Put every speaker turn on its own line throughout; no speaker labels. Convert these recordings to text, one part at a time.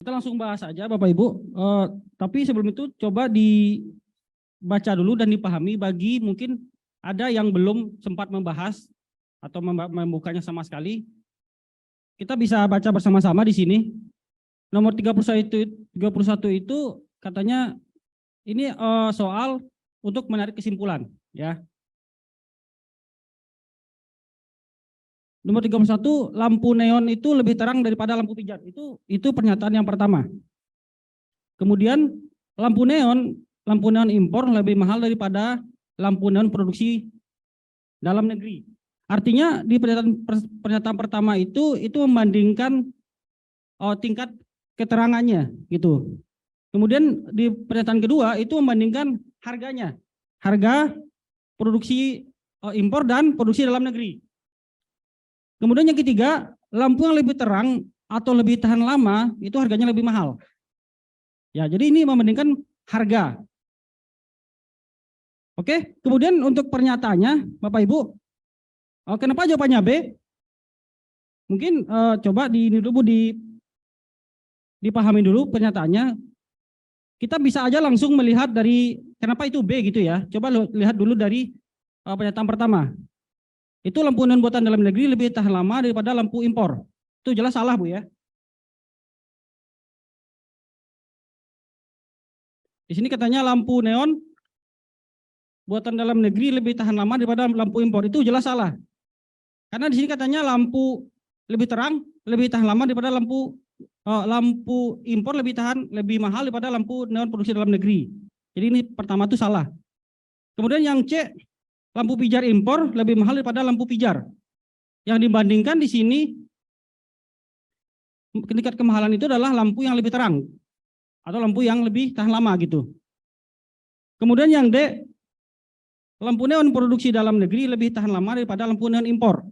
Kita langsung bahas aja Bapak Ibu. Tapi sebelum itu coba dibaca dulu dan dipahami bagi mungkin ada yang belum sempat membahas atau membukanya sama sekali. Kita bisa baca bersama-sama di sini. Nomor 31 itu katanya ini soal untuk menarik kesimpulan ya. Nomor 31, lampu neon itu lebih terang daripada lampu pijar. Itu pernyataan yang pertama. Kemudian lampu neon impor lebih mahal daripada lampu neon produksi dalam negeri. Artinya di pernyataan pertama itu membandingkan tingkat keterangannya gitu. Kemudian di pernyataan kedua itu membandingkan harganya. Harga produksi impor dan produksi dalam negeri. Kemudian yang ketiga, lampu yang lebih terang atau lebih tahan lama itu harganya lebih mahal. Ya, jadi ini membandingkan harga. Oke, kemudian untuk pernyataannya, Bapak Ibu, kenapa jawabannya B? Mungkin coba dipahami dulu pernyataannya. Kita bisa aja langsung melihat dari kenapa itu B gitu ya. Coba lihat dulu dari pernyataan pertama. Itu lampu neon buatan dalam negeri lebih tahan lama daripada lampu impor. Itu jelas salah Bu ya. Di sini katanya lampu neon buatan dalam negeri lebih tahan lama daripada lampu impor. Itu jelas salah. Karena di sini katanya lampu lebih terang, lebih tahan lama daripada lampu impor lebih mahal daripada lampu neon produksi dalam negeri. Jadi ini pertama itu salah. Kemudian yang C, lampu pijar impor lebih mahal daripada lampu pijar. Yang dibandingkan di sini tingkat kemahalan itu adalah lampu yang lebih terang atau lampu yang lebih tahan lama gitu. Kemudian yang D, lampu neon produksi dalam negeri lebih tahan lama daripada lampu neon impor.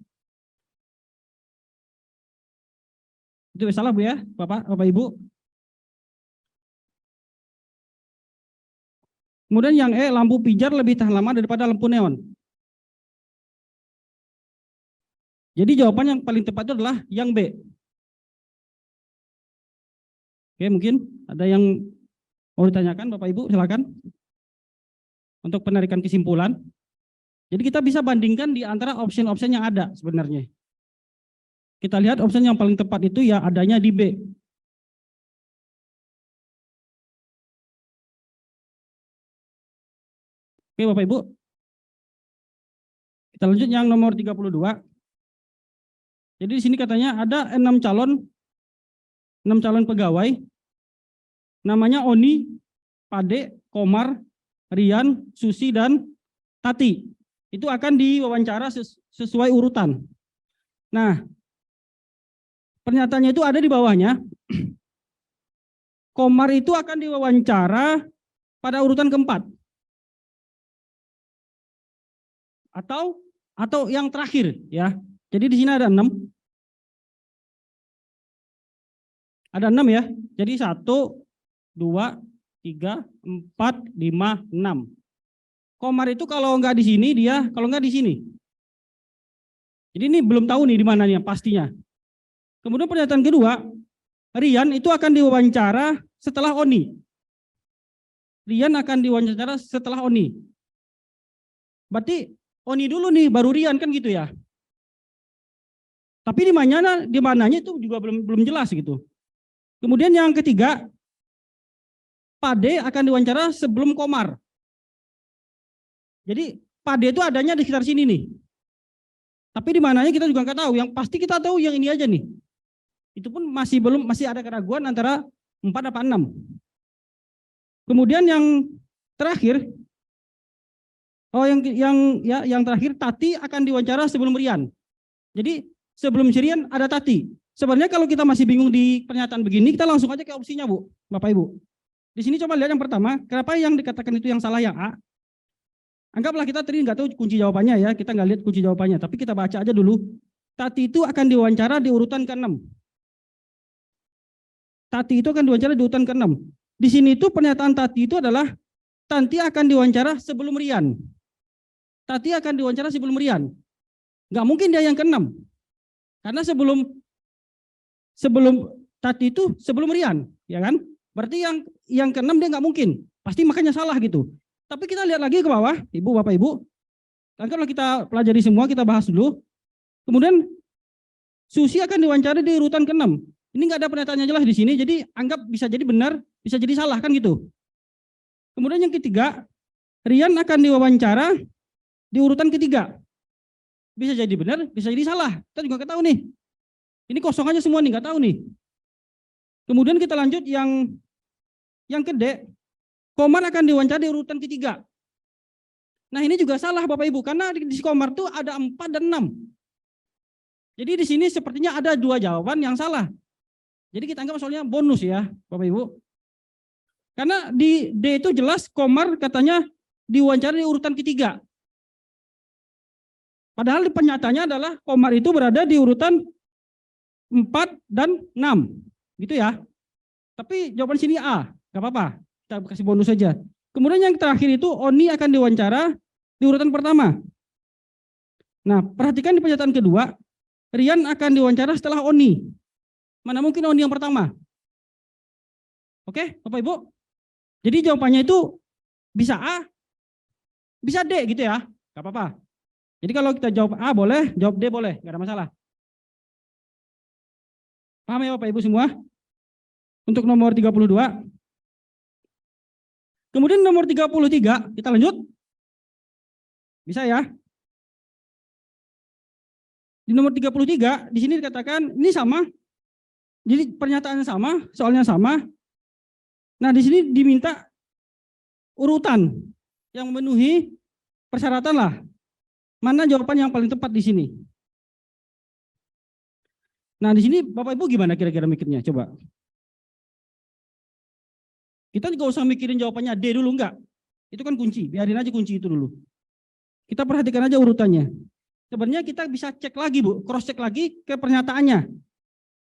Itu salah Bu ya, Bapak Ibu. Kemudian yang E, lampu pijar lebih tahan lama daripada lampu neon. Jadi jawaban yang paling tepat itu adalah yang B. Oke, mungkin ada yang mau ditanyakan Bapak Ibu, silakan. Untuk penarikan kesimpulan. Jadi kita bisa bandingkan di antara opsi-opsi yang ada sebenarnya. Kita lihat opsi yang paling tepat itu ya adanya di B. Oke Bapak Ibu. Kita lanjut yang nomor 32. Jadi di sini katanya ada 6 calon pegawai. Namanya Oni, Pade, Komar, Rian, Susi, dan Tati. Itu akan diwawancara sesuai urutan. Nah, pernyataannya itu ada di bawahnya. Komar itu akan diwawancara pada urutan keempat. Atau yang terakhir ya. Jadi di sini ada 6. Ada 6 ya. Jadi 1, 2, 3, 4, 5, 6. Komar itu kalau enggak di sini dia, kalau enggak di sini. Jadi ini belum tahu nih di mana nih pastinya. Kemudian pernyataan kedua, Rian itu akan diwawancara setelah Oni. Rian akan diwawancara setelah Oni. Berarti Oni dulu nih, baru Rian kan gitu ya. Tapi di mananya itu juga belum jelas gitu. Kemudian yang ketiga, Pade akan diwawancara sebelum Komar. Jadi Pade itu adanya di sekitar sini nih. Tapi di mananya kita juga nggak tahu. Yang pasti kita tahu yang ini aja nih. Itu pun masih ada keraguan antara 4 apa 6. Kemudian yang terakhir, yang terakhir Tati akan diwawancara sebelum Rian. Jadi sebelum Rian ada Tati. Sebenarnya kalau kita masih bingung di pernyataan begini, kita langsung aja ke opsinya Bu, Bapak Ibu. Di sini coba lihat yang pertama, kenapa yang dikatakan itu yang salah yang A? Anggaplah kita tadi nggak tahu kunci jawabannya ya, kita nggak lihat kunci jawabannya, tapi kita baca aja dulu. Tati itu akan diwawancara di urutan ke-6. Tati itu akan diwawancara di urutan ke-6. Di sini itu pernyataan Tati itu adalah Tanti akan diwawancara sebelum Rian. Tati akan diwawancara sebelum Rian. Nggak mungkin dia yang ke-6. Karena sebelum Tati itu sebelum Rian, ya kan? Berarti yang keenam dia nggak mungkin, pasti makanya salah gitu. Tapi kita lihat lagi ke bawah, Ibu, Bapak, Ibu. Kan kalau kita pelajari semua, kita bahas dulu. Kemudian Susi akan diwawancara di urutan ke-6. Ini nggak ada pernyataannya jelas di sini, jadi anggap bisa jadi benar, bisa jadi salah kan gitu. Kemudian yang ketiga, Rian akan diwawancara di urutan ketiga. Bisa jadi benar, bisa jadi salah. Kita juga nggak tahu nih. Ini kosong aja semua nih, nggak tahu nih. Kemudian kita lanjut yang ke D, Komar akan diwawancara di urutan ketiga. Nah ini juga salah Bapak Ibu, karena di Komar itu ada 4 dan 6. Jadi di sini sepertinya ada 2 jawaban yang salah. Jadi kita anggap soalnya bonus ya Bapak Ibu. Karena di D itu jelas Komar katanya diwawancara di urutan ketiga. Padahal penyataannya adalah Komar itu berada di urutan 4 dan 6. Gitu ya. Tapi jawaban sini A, nggak apa-apa. Kita kasih bonus saja. Kemudian yang terakhir itu Oni akan diwawancara di urutan pertama. Nah, perhatikan di pernyataan kedua, Rian akan diwawancara setelah Oni. Mana mungkin Oni yang pertama? Oke, Bapak Ibu. Jadi jawabannya itu bisa A, bisa D gitu ya. Nggak apa-apa. Jadi kalau kita jawab A boleh, jawab D boleh, nggak ada masalah. Paham ya Bapak Ibu semua? Untuk nomor 32. Kemudian nomor 33, kita lanjut. Bisa ya? Di nomor 33, di sini dikatakan ini sama. Jadi pernyataannya sama, soalnya sama. Nah, di sini diminta urutan yang memenuhi persyaratan lah. Mana jawaban yang paling tepat di sini? Nah, di sini Bapak Ibu gimana kira-kira mikirnya? Coba. Kita nggak usah mikirin jawabannya D dulu, enggak. Itu kan kunci, biarin aja kunci itu dulu. Kita perhatikan aja urutannya. Sebenarnya kita bisa cek lagi Bu, cross cek lagi ke pernyataannya.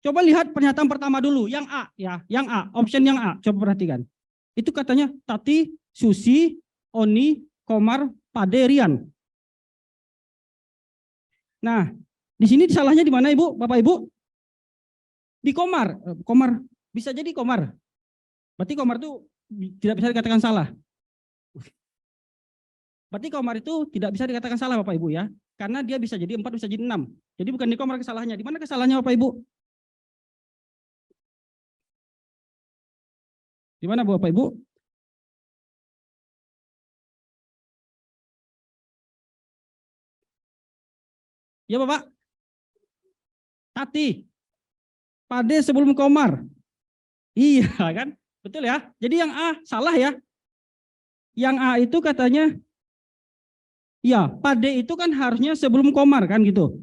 Coba lihat pernyataan pertama dulu, yang A ya, yang A, option yang A, coba perhatikan. Itu katanya Tati, Susi, Oni, Komar, Pade, Rian. Nah, di sini salahnya di mana Ibu, Bapak Ibu? Di Komar, Komar bisa jadi Komar. Berarti Komar itu tidak bisa dikatakan salah. Berarti Komar itu tidak bisa dikatakan salah Bapak Ibu ya. Karena dia bisa jadi 4, bisa jadi 6. Jadi bukan di Komar kesalahannya. Di mana kesalahannya Bapak Ibu? Di mana Bapak Ibu? Ya Bapak. Tati. Pade sebelum Komar. Iya kan? Betul ya. Jadi yang A salah ya. Yang A itu katanya, ya Pade itu kan harusnya sebelum Komar kan gitu.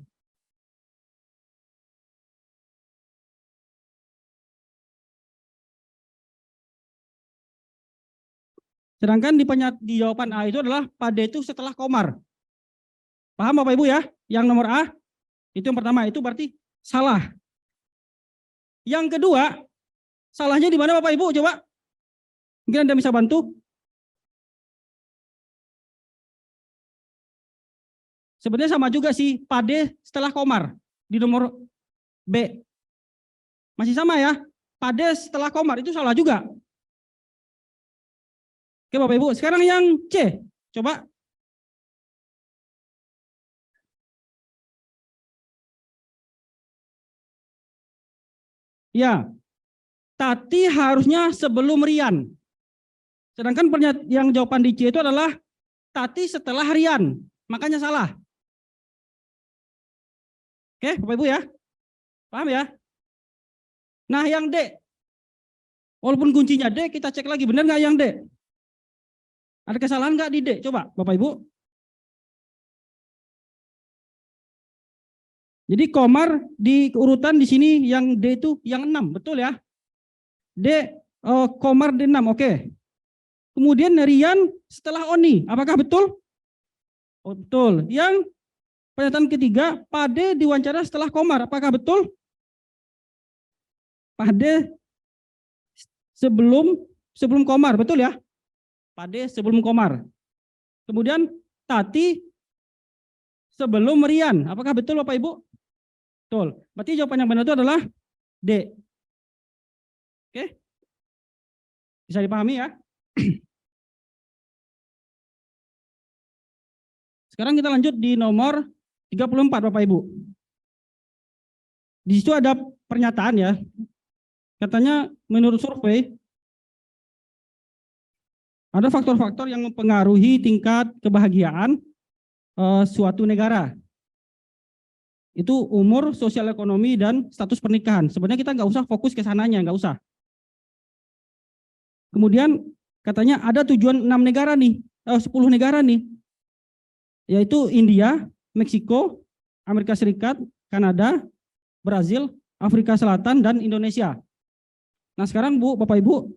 Sedangkan di jawaban A itu adalah Pade itu setelah Komar. Paham Bapak Ibu ya? Yang nomor A, itu yang pertama, itu berarti salah. Yang kedua, salahnya di mana Bapak Ibu? Coba. Mungkin Anda bisa bantu. Sebenarnya sama juga sih, Pade setelah Komar. Di nomor B. Masih sama ya. Pade setelah Komar, itu salah juga. Oke Bapak Ibu, sekarang yang C. Coba. Ya, Tati harusnya sebelum Rian. Sedangkan yang jawaban di C itu adalah Tati setelah Rian. Makanya salah. Oke, Bapak Ibu ya. Paham ya? Nah, yang D. Walaupun kuncinya D, kita cek lagi. Benar nggak yang D? Ada kesalahan nggak di D? Coba, Bapak Ibu. Jadi Komar di urutan di sini yang D itu yang 6, betul ya? D, Komar di 6, oke. Kemudian Rian setelah Oni, apakah betul? Oh, betul. Yang pernyataan ketiga, Pade diwawancara setelah Komar, apakah betul? Pade sebelum Komar, betul ya? Pade sebelum Komar. Kemudian Tati sebelum Rian, apakah betul Bapak Ibu? Betul. Berarti jawaban yang benar itu adalah D. Oke? Bisa dipahami ya? Sekarang kita lanjut di nomor 34 Bapak Ibu. Di situ ada pernyataan ya. Katanya menurut survei ada faktor-faktor yang mempengaruhi tingkat kebahagiaan suatu negara. Itu umur, sosial ekonomi, dan status pernikahan. Sebenarnya kita nggak usah fokus ke sananya, nggak usah. Kemudian katanya ada tujuan 6 negara nih, 10 negara nih, yaitu India, Meksiko, Amerika Serikat, Kanada, Brazil, Afrika Selatan, dan Indonesia. Nah sekarang Bu, Bapak Ibu,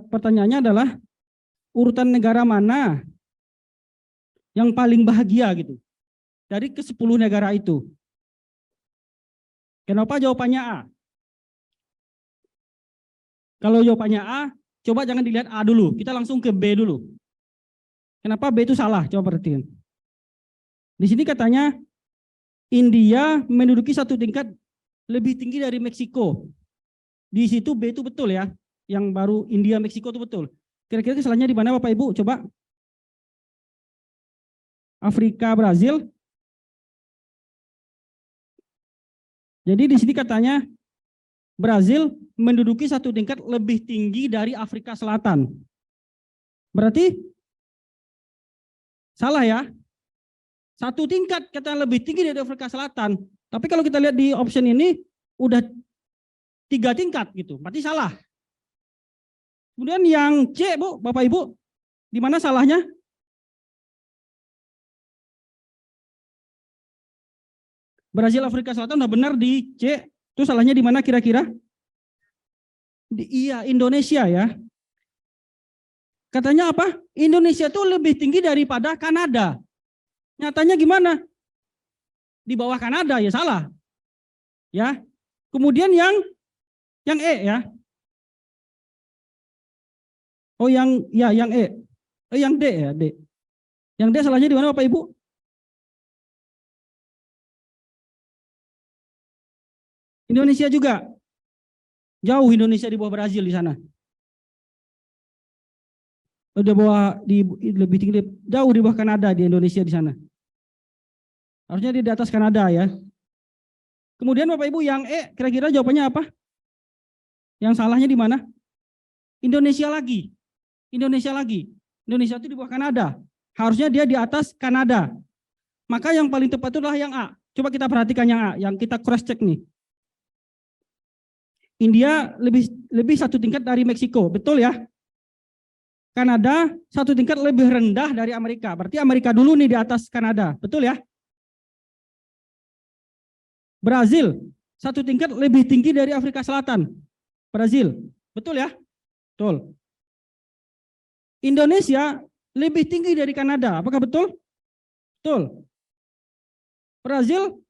pertanyaannya adalah urutan negara mana yang paling bahagia gitu dari ke-10 negara itu. Kenapa jawabannya A? Kalau jawabannya A, coba jangan dilihat A dulu, kita langsung ke B dulu. Kenapa B itu salah? Coba perhatikan. Di sini katanya India menduduki satu tingkat lebih tinggi dari Meksiko. Di situ B itu betul ya, yang baru India Meksiko itu betul. Kira-kira kesalahannya di mana Bapak Ibu? Coba. Afrika, Brazil. Jadi di sini katanya Brazil menduduki satu tingkat lebih tinggi dari Afrika Selatan. Berarti salah ya. Satu tingkat kata lebih tinggi dari Afrika Selatan. Tapi kalau kita lihat di option ini udah 3 tingkat gitu. Berarti salah. Kemudian yang C, Bu, Bapak Ibu, di mana salahnya? Brazil, Afrika Selatan udah benar di C. Itu salahnya di mana kira-kira? Iya, Indonesia ya. Katanya apa? Indonesia itu lebih tinggi daripada Kanada. Nyatanya gimana? Di bawah Kanada ya salah. Ya. Kemudian yang E ya. Oh yang E. Yang D ya, D. Yang D salahnya di mana Bapak Ibu? Indonesia juga. Jauh Indonesia di bawah Brazil di sana. Udah bawah lebih tinggi, jauh di bawah Kanada di Indonesia di sana. Harusnya di atas Kanada ya. Kemudian Bapak Ibu yang E kira-kira jawabannya apa? Yang salahnya di mana? Indonesia lagi. Indonesia lagi. Indonesia itu di bawah Kanada. Harusnya dia di atas Kanada. Maka yang paling tepat itu adalah yang A. Coba kita perhatikan yang A, yang kita cross check nih. India lebih satu tingkat dari Meksiko, betul ya? Kanada satu tingkat lebih rendah dari Amerika. Berarti Amerika dulu nih di atas Kanada, betul ya? Brazil satu tingkat lebih tinggi dari Afrika Selatan. Brazil, betul ya? Betul. Indonesia lebih tinggi dari Kanada, apakah betul? Betul. Brazil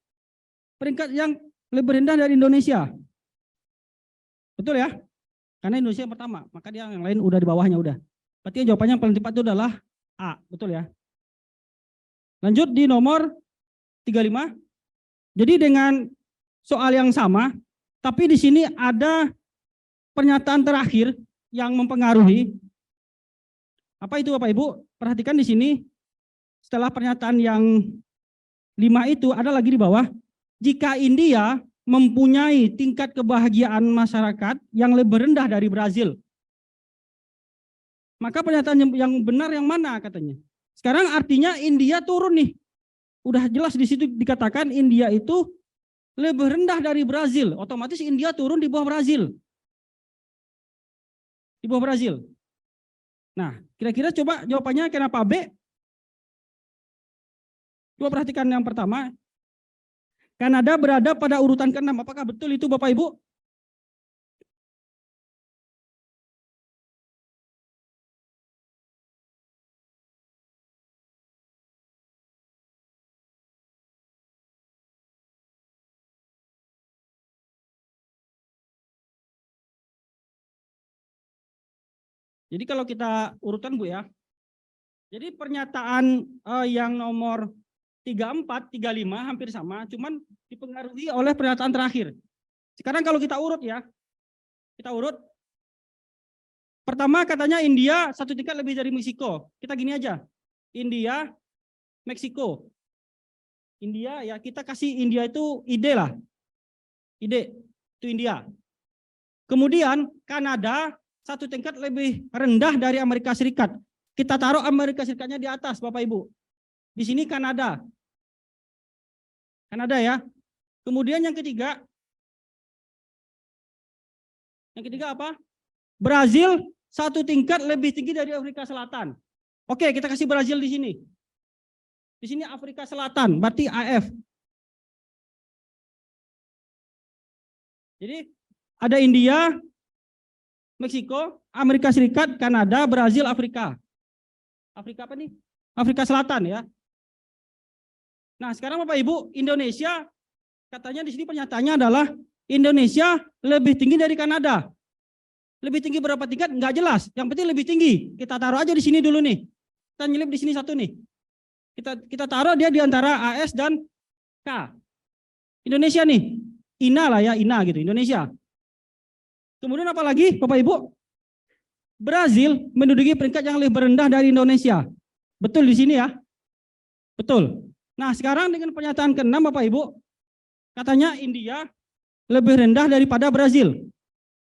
peringkat yang lebih rendah dari Indonesia. Betul ya? Karena Indonesia yang pertama, maka dia yang lain udah di bawahnya udah. Berarti jawabannya yang paling tepat itu adalah A, betul ya? Lanjut di nomor 35. Jadi dengan soal yang sama, tapi di sini ada pernyataan terakhir yang mempengaruhi. Apa itu Bapak Ibu? Perhatikan di sini, setelah pernyataan yang 5 itu ada lagi di bawah. Jika India mempunyai tingkat kebahagiaan masyarakat yang lebih rendah dari Brazil, maka pernyataan yang benar yang mana katanya? Sekarang artinya India turun nih. Udah jelas di situ dikatakan India itu lebih rendah dari Brazil. Otomatis India turun di bawah Brazil. Di bawah Brazil. Nah, kira-kira coba jawabannya kenapa B? Coba perhatikan yang pertama. Kanada berada pada urutan ke-6. Apakah betul itu Bapak Ibu? Jadi kalau kita urutan Bu ya. Jadi pernyataan yang nomor 34, 35 hampir sama, cuman dipengaruhi oleh pernyataan terakhir. Sekarang kalau kita urut ya. Kita urut. Pertama katanya India 1 tingkat lebih dari Meksiko. Kita gini aja. India, Meksiko. India ya, kita kasih India itu ide lah. Ide itu India. Kemudian Kanada 1 tingkat lebih rendah dari Amerika Serikat. Kita taruh Amerika Serikatnya di atas, Bapak Ibu. Di sini Kanada. Kanada ya. Kemudian yang ketiga. Yang ketiga apa? Brazil 1 tingkat lebih tinggi dari Afrika Selatan. Oke, kita kasih Brazil di sini. Di sini Afrika Selatan, berarti AF. Jadi ada India, Meksiko, Amerika Serikat, Kanada, Brazil, Afrika. Afrika apa nih? Afrika Selatan ya. Nah, sekarang Bapak Ibu, Indonesia katanya di sini pernyataannya adalah Indonesia lebih tinggi dari Kanada. Lebih tinggi berapa tingkat? Enggak jelas. Yang penting lebih tinggi. Kita taruh aja di sini dulu nih. Kita nyelip di sini 1 nih. Kita taruh dia di antara AS dan K. Indonesia nih. INA lah ya, INA gitu, Indonesia. Kemudian apa lagi Bapak Ibu? Brazil menduduki peringkat yang lebih rendah dari Indonesia. Betul di sini ya? Betul. Nah, sekarang dengan pernyataan ke-6 Bapak Ibu, katanya India lebih rendah daripada Brazil.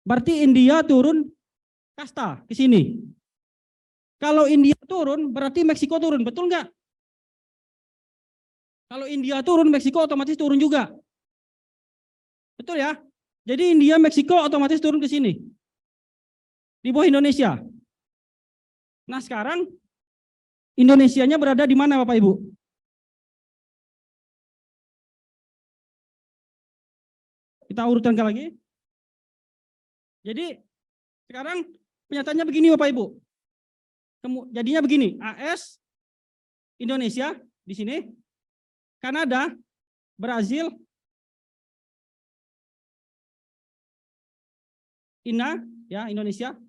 Berarti India turun kasta ke sini. Kalau India turun, berarti Meksiko turun, betul nggak? Kalau India turun, Meksiko otomatis turun juga. Betul ya? Jadi India, Meksiko otomatis turun ke sini. Di bawah Indonesia. Nah, sekarang Indonesianya berada di mana Bapak Ibu? Kita urutkan lagi. Jadi sekarang pernyataannya begini Bapak Ibu. Jadinya begini, AS, Indonesia di sini, Kanada, Brazil, INA ya, Indonesia.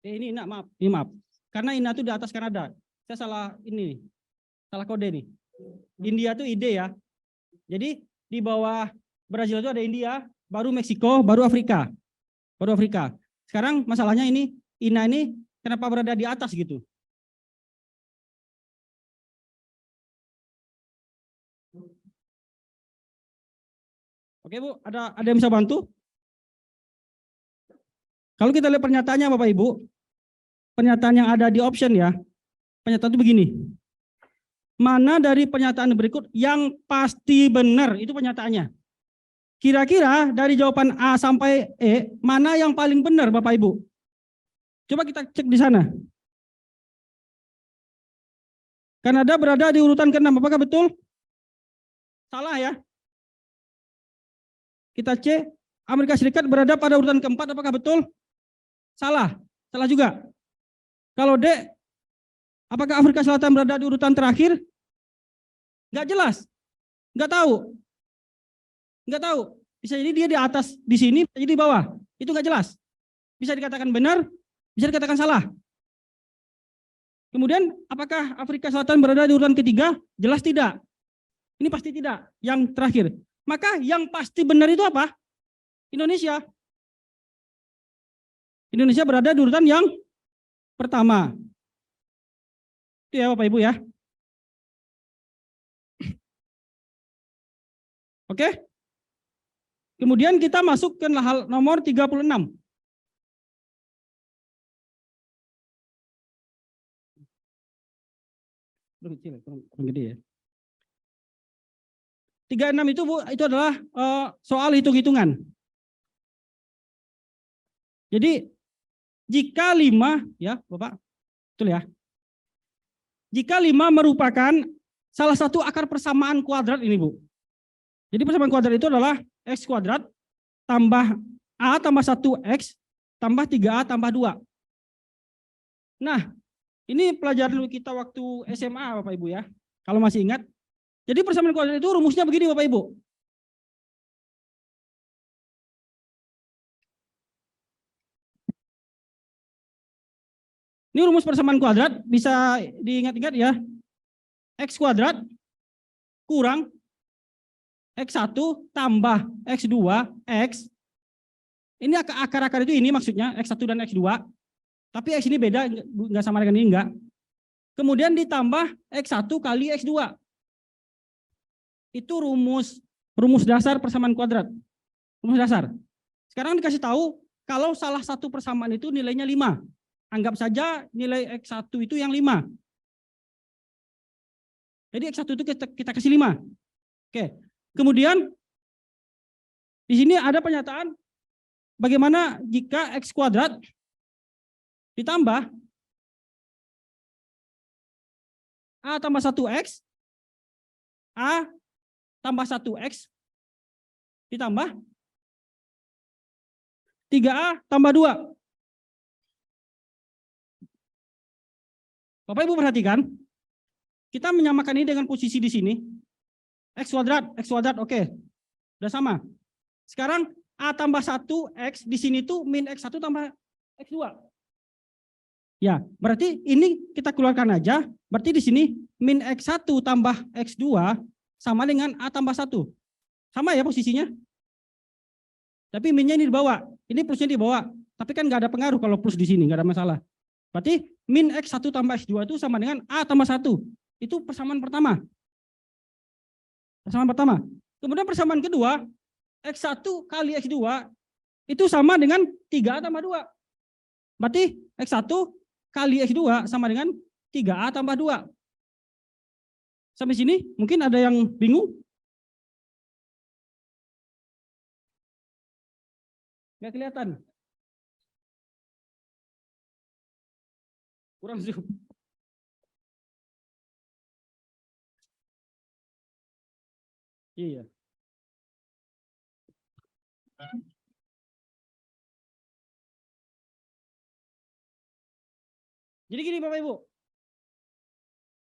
Ini INA, maaf, ini maaf. Karena INA itu di atas Kanada. Saya salah ini nih. Salah kode nih. India itu ide ya. Jadi di bawah Brazil itu ada India, baru Meksiko, baru Afrika. Baru Afrika. Sekarang masalahnya ini INA ini kenapa berada di atas gitu? Oke Bu, ada yang bisa bantu? Kalau kita lihat pernyataannya Bapak Ibu, pernyataan yang ada di option ya, pernyataan itu begini. Mana dari pernyataan berikut yang pasti benar? Itu pernyataannya. Kira-kira dari jawaban A sampai E, mana yang paling benar Bapak Ibu? Coba kita cek di sana. Kanada berada di urutan ke-6, apakah betul? Salah ya. Kita cek, Amerika Serikat berada pada urutan ke-4, apakah betul? Salah, salah juga. Kalau D, apakah Afrika Selatan berada di urutan terakhir? Nggak jelas, nggak tahu. Nggak tahu. Bisa jadi dia di atas di sini, bisa jadi di bawah. Itu nggak jelas. Bisa dikatakan benar, bisa dikatakan salah. Kemudian apakah Afrika Selatan berada di urutan ketiga? Jelas tidak. Ini pasti tidak. Yang terakhir. Maka yang pasti benar itu apa? Indonesia. Indonesia berada di urutan yang pertama. Itu ya Bapak Ibu ya. Oke. Kemudian kita masuk ke hal nomor 36. Kecil, kurang gede ya. 36 itu Bu, itu adalah soal hitung-hitungan. Jadi jika 5 ya Bapak, betul ya. Jika 5 merupakan salah satu akar persamaan kuadrat ini Bu. Jadi persamaan kuadrat itu adalah X kuadrat tambah A tambah 1X tambah 3A tambah 2. Nah, ini pelajaran kita waktu SMA Bapak Ibu ya, kalau masih ingat. Jadi persamaan kuadrat itu rumusnya begini Bapak Ibu. Ini rumus persamaan kuadrat, bisa diingat-ingat ya. X kuadrat kurang X1 tambah X2 X. Ini akar-akar itu ini maksudnya X1 dan X2. Tapi X ini beda, nggak sama dengan ini, enggak. Kemudian ditambah X1 kali X2. Itu rumus dasar persamaan kuadrat. Rumus dasar. Sekarang dikasih tahu kalau salah satu persamaan itu nilainya 5. Anggap saja nilai X1 itu yang 5. Jadi X1 itu kita kasih 5. Oke. Kemudian di sini ada pernyataan bagaimana jika X kuadrat ditambah A tambah 1X, A tambah 1X, ditambah 3A tambah 2. Bapak Ibu perhatikan, kita menyamakan ini dengan posisi di sini. X kuadrat, oke. Udah sama. Sekarang A tambah 1X, di sini tuh min X1 tambah X2. Ya, berarti ini kita keluarkan aja. Berarti di sini min X1 tambah X2 sama dengan A tambah 1. Sama ya posisinya. Tapi minnya ini di bawah. Ini plusnya di bawah. Tapi kan nggak ada pengaruh kalau plus di sini, nggak ada masalah. Berarti min X1 tambah X2 itu sama dengan A tambah 1. Itu persamaan pertama. Persamaan pertama. Kemudian persamaan kedua, X1 kali X2 itu sama dengan 3A tambah 2. Berarti X1 kali X2 sama dengan 3A tambah 2. Sampai sini mungkin ada yang bingung? Nggak kelihatan? Kurang zoom. Iya. Jadi gini Bapak Ibu.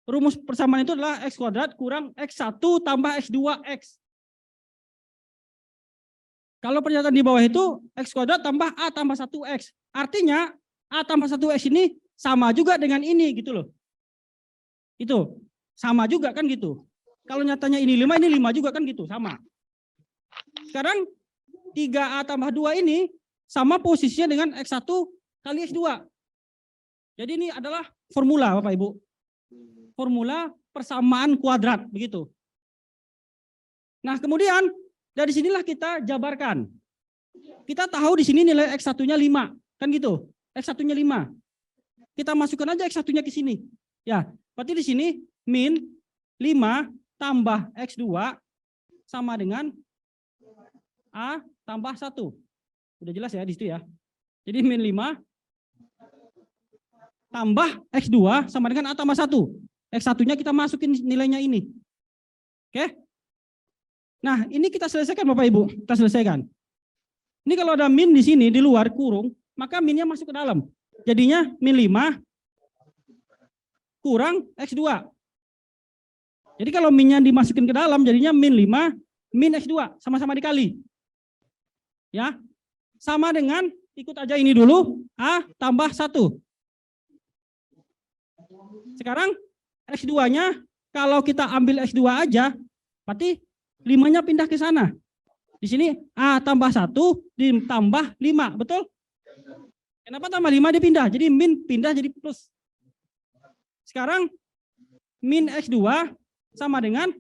Rumus persamaan itu adalah X kuadrat kurang X1 tambah X2X. Kalau pernyataan di bawah itu X kuadrat tambah A tambah 1X. Artinya A tambah 1X ini sama juga dengan ini gitu loh. Itu sama juga kan gitu. Kalau nyatanya ini 5, ini 5 juga kan gitu, sama. Sekarang 3A tambah 2 ini sama posisinya dengan X1 kali X2. Jadi ini adalah formula Bapak Ibu. Formula persamaan kuadrat, begitu. Nah kemudian dari sinilah kita jabarkan. Kita tahu di sini nilai X1-nya 5, kan gitu. X1-nya 5. Kita masukkan aja X1-nya ke sini. Ya, berarti di sini min 5 tambah X2 sama dengan A tambah 1. Udah jelas ya di situ ya. Jadi min 5 tambah X2 sama dengan A tambah 1. X1-nya kita masukin nilainya ini. Oke? Nah, ini kita selesaikan Bapak Ibu. Kita selesaikan. Ini kalau ada min di sini, di luar kurung, maka minnya masuk ke dalam. Jadinya min 5 kurang X2. Jadi kalau minnya dimasukin ke dalam, jadinya min 5 min X2. Sama-sama dikali. Ya, sama dengan, ikut aja ini dulu, A tambah 1. Sekarang X2-nya, kalau kita ambil X2 aja, berarti 5-nya pindah ke sana. Di sini A tambah 1 ditambah 5, betul? Kenapa tambah 5 dipindah? Jadi min pindah jadi plus. Sekarang min X2 sama dengan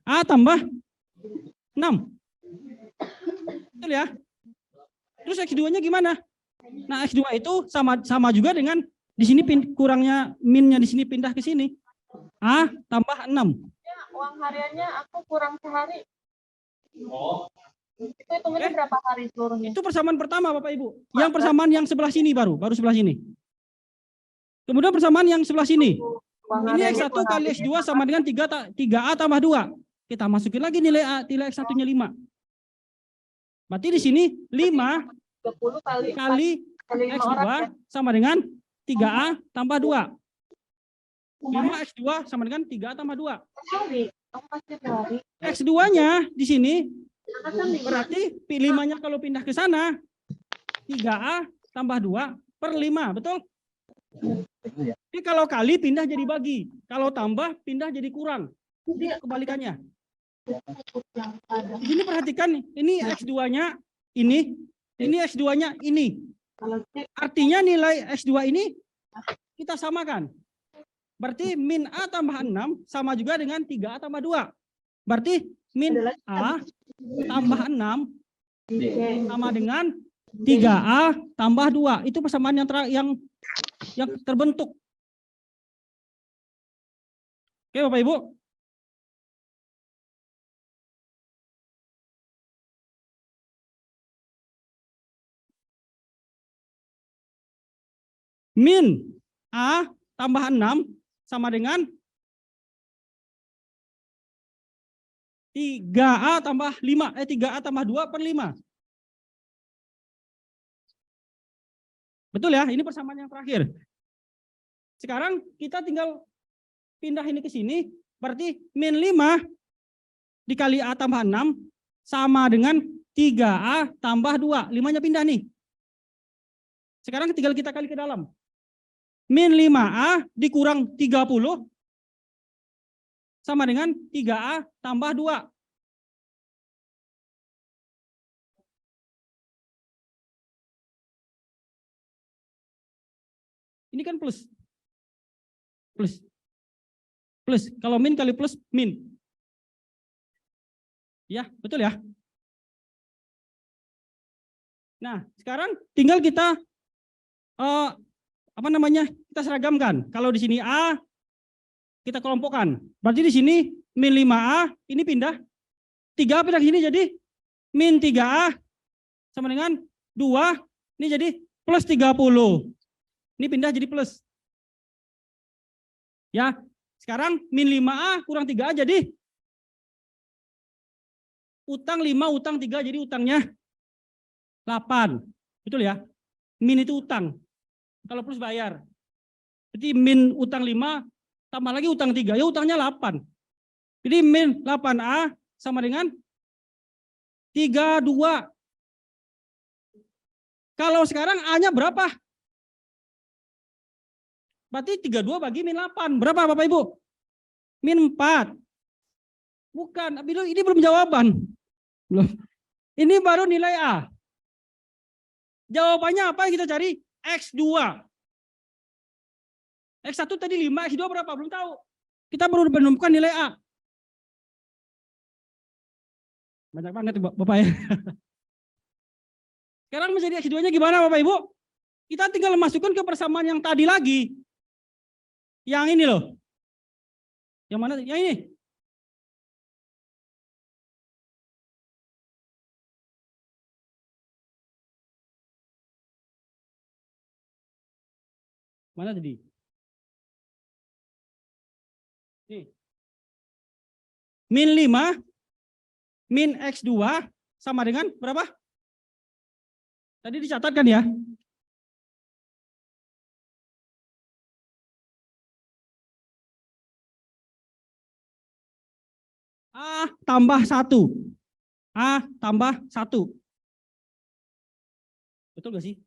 A tambah 6. Betul ya? Terus X2-nya gimana? Nah, X2 itu sama juga dengan di sini kurangnya minnya di sini pindah ke sini. A tambah 6.
Ya, uang hariannya aku kurang sehari. Itu hitungannya berapa hari seluruhnya?
Itu persamaan pertama Bapak Ibu. Yang persamaan yang sebelah sini baru sebelah sini. Kemudian persamaan yang sebelah sini. Ini X1 kali X2 sama dengan 3A tambah 2. Kita masukin lagi nilai A, nilai X1-nya 5. Berarti di sini 5 kali X2 sama dengan 3A tambah 2. 5X2 sama dengan 3A tambah 2. X2-nya di sini berarti 5-nya kalau pindah ke sana 3A tambah 2 per 5, betul? Ini kalau kali pindah jadi bagi. Kalau tambah pindah jadi kurang. Ini kebalikannya. Di sini perhatikan nih. Ini X2-nya ini X2-nya ini. Artinya nilai X2 ini kita samakan. Berarti min A tambah 6 sama juga dengan 3A tambah 2. Berarti min A tambah 6 sama dengan 3A tambah 2. Itu persamaan yang terbentuk. Oke Bapak Ibu. Min A tambah 6 sama dengan 3A tambah 5. 3A tambah 2/5. Betul ya, ini persamaan yang terakhir. Sekarang kita tinggal pindah ini ke sini, berarti min 5 dikali A tambah 6 sama dengan 3A tambah 2. 5-nya pindah nih. Sekarang tinggal kita kali ke dalam. Min 5A dikurang 30 sama dengan 3A tambah 2. Ini kan plus. Plus. Plus. Kalau min kali plus, min. Ya, betul ya. Nah, sekarang tinggal kita kita seragamkan. Kalau di sini A kita kelompokkan. Berarti di sini min 5A ini pindah 3 pindah ke sini jadi min 3A sama dengan 2 ini jadi plus 30. Ini pindah jadi plus. Ya, sekarang min 5A kurang 3A jadi utang 5 utang 3 jadi utangnya 8. Betul ya? Min itu utang. Kalau plus bayar. Jadi min utang 5 tambah lagi utang 3, ya utangnya 8. Jadi min 8A sama dengan 32. Kalau sekarang A-nya berapa? Berarti 32 bagi min 8. Berapa Bapak Ibu? Min 4. Bukan, ini belum jawaban. Belum. Ini baru nilai A. Jawabannya apa yang kita cari? X2. X1 tadi 5, X2 berapa? Belum tahu. Kita baru menemukan nilai A. Banyak banget Bapak ya. Sekarang menjadi X2-nya gimana Bapak Ibu? Kita tinggal masukkan ke persamaan yang tadi lagi. Yang ini loh. Yang mana? Yang ini. Mana tadi? Nih. Min 5 min X2 sama dengan berapa? Tadi dicatatkan ya. A tambah 1. A tambah 1. Betul gak sih?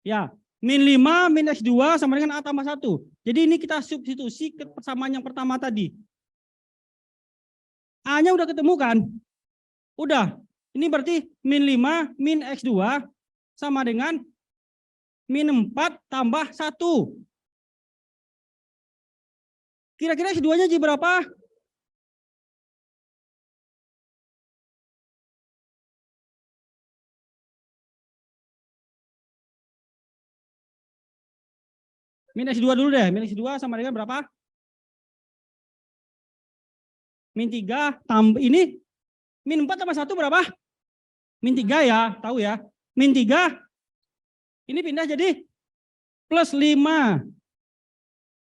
Ya, min 5 min X2 sama dengan A tambah 1. Jadi ini kita substitusi ke persamaan yang pertama tadi. A-nya udah ketemu kan? Udah. Ini berarti min 5 min X2 sama dengan min 4 tambah 1. Kira-kira X2-nya jadi berapa? Min X2 dulu deh. Min X2 sama dengan berapa? Min 3 tambah ini. Min 4 tambah 1 berapa? Min 3 ya, tahu ya. Min 3 ini pindah jadi plus 5.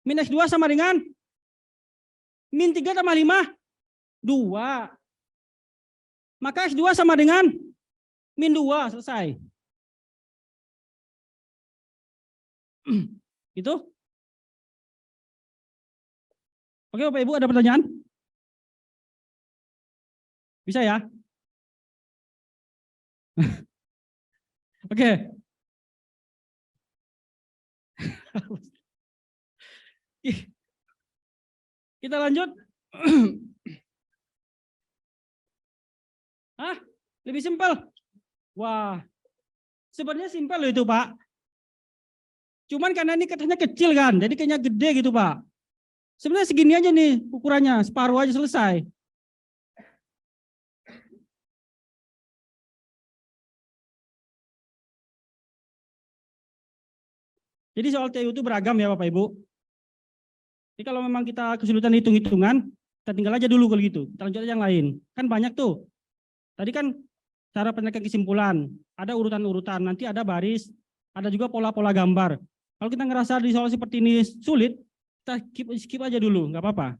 Min X2 sama dengan min 3 tambah 5, 2. Maka X2 sama dengan min 2, selesai. Gitu. Oke Bapak Ibu, ada pertanyaan? Bisa ya? Oke. Kita lanjut. Hah? Lebih simpel. Wah, sebenarnya simpel loh itu Pak. Cuman karena ini katanya kecil kan, jadi kayaknya gede gitu Pak. Sebenarnya segini aja nih ukurannya, separuh aja selesai. Jadi soal TU itu beragam ya Bapak Ibu. Jadi kalau memang kita kesulitan hitung-hitungan, kita tinggal aja dulu kalau gitu. Kita lanjut aja yang lain. Kan banyak tuh. Tadi kan cara pendekan kesimpulan, ada urutan-urutan, nanti ada baris, ada juga pola-pola gambar. Kalau kita ngerasa di soal seperti ini sulit, kita skip aja dulu, nggak apa-apa.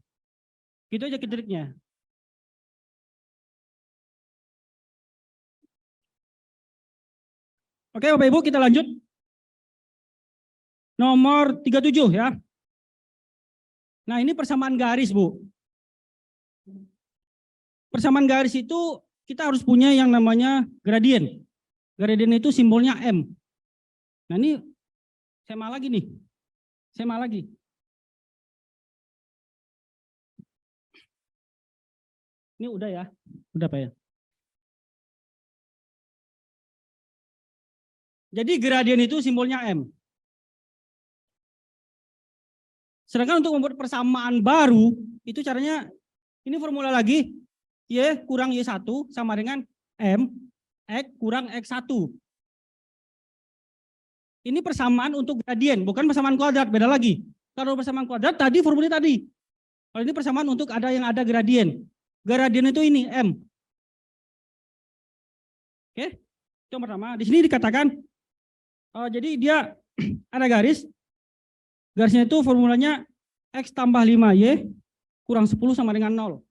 Gitu aja triknya. Oke Bapak Ibu, kita lanjut. Nomor 37 ya. Nah ini persamaan garis Bu. Persamaan garis itu kita harus punya yang namanya gradien. Gradien itu simbolnya M. Nah ini sema lagi nih. Sema lagi. Ini udah ya. Udah Pak ya. Jadi gradien itu simbolnya M. Sedangkan untuk membuat persamaan baru, itu caranya, ini formula lagi, Y kurang Y1 sama dengan M, X kurang X1. Ini persamaan untuk gradien, bukan persamaan kuadrat, beda lagi. Kalau persamaan kuadrat, tadi formulanya tadi. Kalau ini persamaan untuk ada yang ada gradien. Gradien itu ini, M. Oke, itu yang pertama. Di sini dikatakan, jadi dia ada garis, garisnya itu formulanya X tambah 5Y kurang 10 sama dengan 0.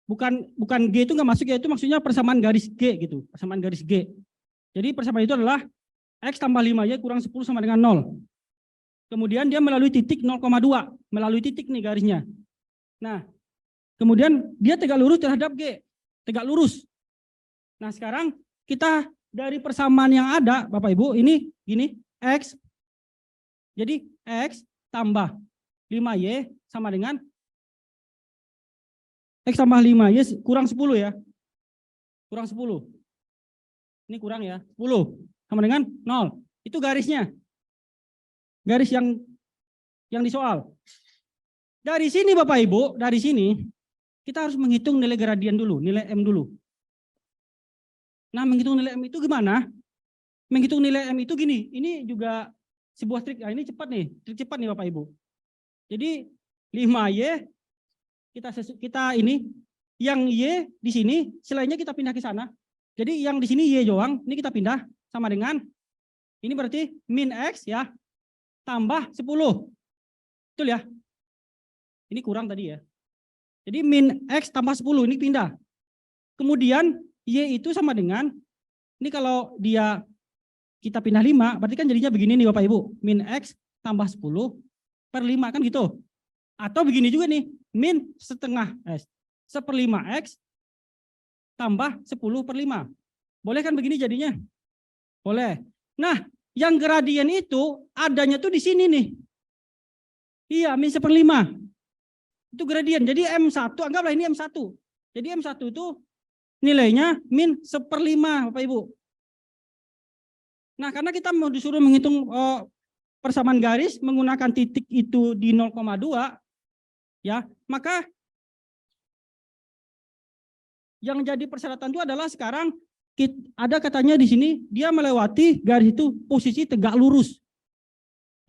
Bukan G itu nggak masuk ya, itu maksudnya persamaan garis G gitu, persamaan garis G. Jadi persamaan itu adalah X tambah 5Y kurang 10 sama dengan 0. Kemudian dia melalui titik 0,2, melalui titik nih garisnya. Nah, kemudian dia tegak lurus terhadap G, tegak lurus. Nah sekarang kita dari persamaan yang ada, Bapak Ibu, ini gini, X, jadi X tambah 5Y sama dengan X tambah 5Y kurang 10 ya. Kurang 10. Ini kurang ya, 10 sama dengan 0. Itu garisnya. Garis yang disoal. Dari sini Bapak Ibu, dari sini kita harus menghitung nilai gradien dulu, nilai M dulu. Nah, menghitung nilai M itu gimana? Menghitung nilai M itu gini, ini juga sebuah trik, nah ini cepat nih, trik cepat nih Bapak Ibu. Jadi 5Y kita ini yang Y di sini, selainnya kita pindah ke sana. Jadi yang di sini Y doang, ini kita pindah sama dengan ini berarti min X ya tambah 10. Betul ya? Ini kurang tadi ya. Jadi min X tambah 10 ini pindah. Kemudian Y itu sama dengan ini kalau dia kita pindah 5, berarti kan jadinya begini nih Bapak Ibu. Min X tambah 10 per 5 kan gitu. Atau begini juga nih, min setengah X, 1/5 X tambah 10 per 5. Boleh kan begini jadinya? Boleh. Nah, yang gradien itu adanya tuh di sini nih. Iya, min 1/5. Itu gradien. Jadi M1, anggaplah ini M1. Jadi M1 itu nilainya min 1/5 Bapak Ibu. Nah, karena kita mau disuruh menghitung persamaan garis menggunakan titik itu di 0,2 ya, maka yang jadi persyaratan itu adalah sekarang ada katanya di sini dia melewati garis itu posisi tegak lurus.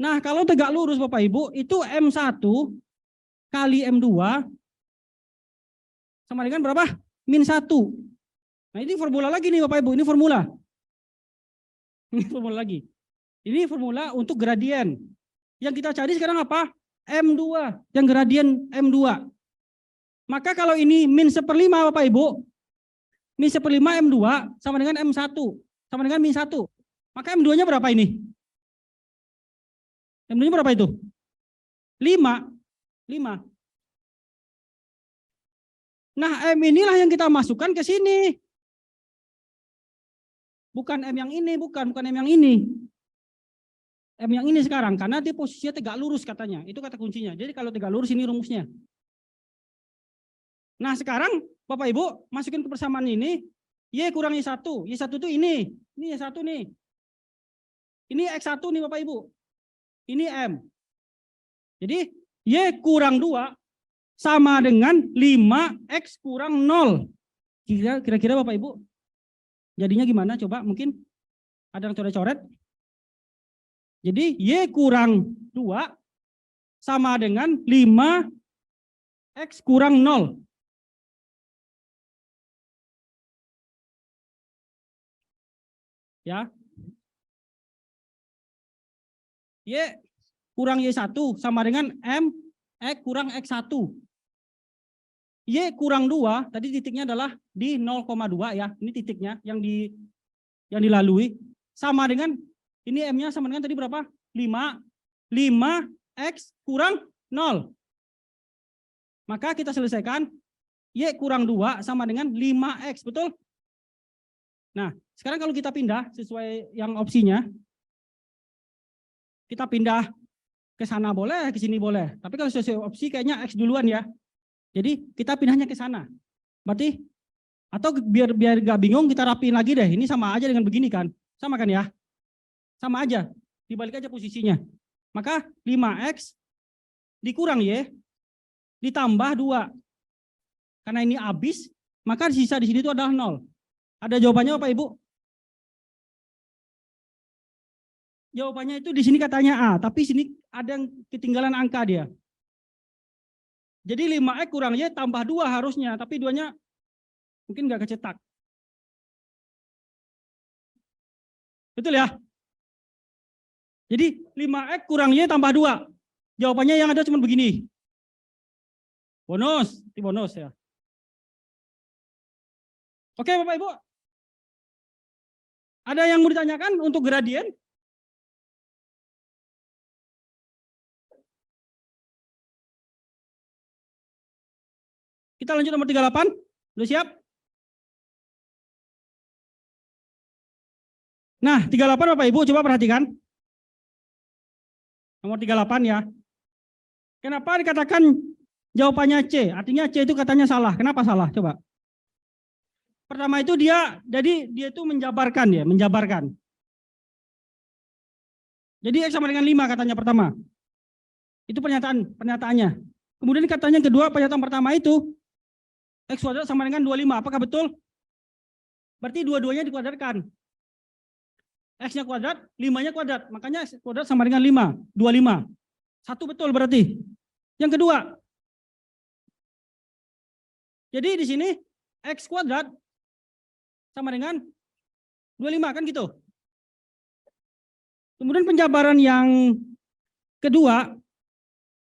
Nah, kalau tegak lurus Bapak Ibu itu M1 kali M2 sama dengan berapa? Min 1. Nah, ini formula lagi nih Bapak Ibu, ini formula. Ini formula lagi. Ini formula untuk gradien. Yang kita cari sekarang apa? M2, yang gradien M2. Maka kalau ini min 1/5 Bapak Ibu, min 1/5 M2 sama dengan M1, sama dengan min 1. Maka M2-nya berapa ini? M2-nya berapa itu? 5. Nah, M inilah yang kita masukkan ke sini. Bukan M yang ini, bukan M yang ini. M yang ini sekarang, karena dia posisinya tegak lurus katanya. Itu kata kuncinya. Jadi kalau tegak lurus ini rumusnya. Nah sekarang Bapak Ibu masukin ke persamaan ini, Y kurang Y1. Y1 itu ini Y1 nih. Ini X1 nih Bapak Ibu. Ini M. Jadi Y kurang 2 sama dengan 5X kurang 0. Kira-kira Bapak Ibu, jadinya gimana? Coba mungkin ada yang coret-coret. Jadi Y kurang 2 sama dengan 5X kurang 0. Ya. Y kurang Y1 sama dengan MX kurang X1. Y kurang 2, tadi titiknya adalah di 0,2 ya. Ini titiknya yang dilalui. Sama dengan, ini M-nya sama dengan tadi berapa? 5X kurang 0. Maka kita selesaikan, Y kurang 2 sama dengan 5X, betul? Nah, sekarang kalau kita pindah sesuai yang opsinya, kita pindah ke sana boleh, ke sini boleh. Tapi kalau sesuai opsi kayaknya X duluan ya. Jadi kita pindahnya ke sana. Berarti, atau biar gak bingung kita rapiin lagi deh. Ini sama aja dengan begini kan. Sama kan ya? Sama aja. Dibalik aja posisinya. Maka 5X dikurang Y ditambah 2. Karena ini habis, maka sisa di sini itu adalah 0. Ada jawabannya Bapak Ibu? Jawabannya itu di sini katanya A, tapi sini ada yang ketinggalan angka dia. Jadi 5X kurang Y tambah 2 harusnya, tapi 2-nya mungkin nggak kecetak. Betul ya? Jadi 5X kurang Y tambah 2. Jawabannya yang ada cuma begini. Bonus, di bonus ya. Oke Bapak Ibu. Ada yang mau ditanyakan untuk gradien? Kita lanjut nomor 38. Sudah siap? Nah, 38 Bapak Ibu coba perhatikan. Nomor 38 ya. Kenapa dikatakan jawabannya C? Artinya C itu katanya salah. Kenapa salah? Coba. Pertama itu dia itu menjabarkan ya, menjabarkan. Jadi X sama dengan 5 katanya pertama. Itu pernyataannya. Kemudian katanya kedua, pernyataan pertama itu X kuadrat sama dengan 25. Apakah betul? Berarti dua-duanya dikuadratkan. X-nya kuadrat, 5-nya kuadrat. Makanya X kuadrat sama dengan 5. 25. Satu betul berarti. Yang kedua. Jadi di sini X kuadrat sama dengan 25 kan gitu. Kemudian penjabaran yang kedua,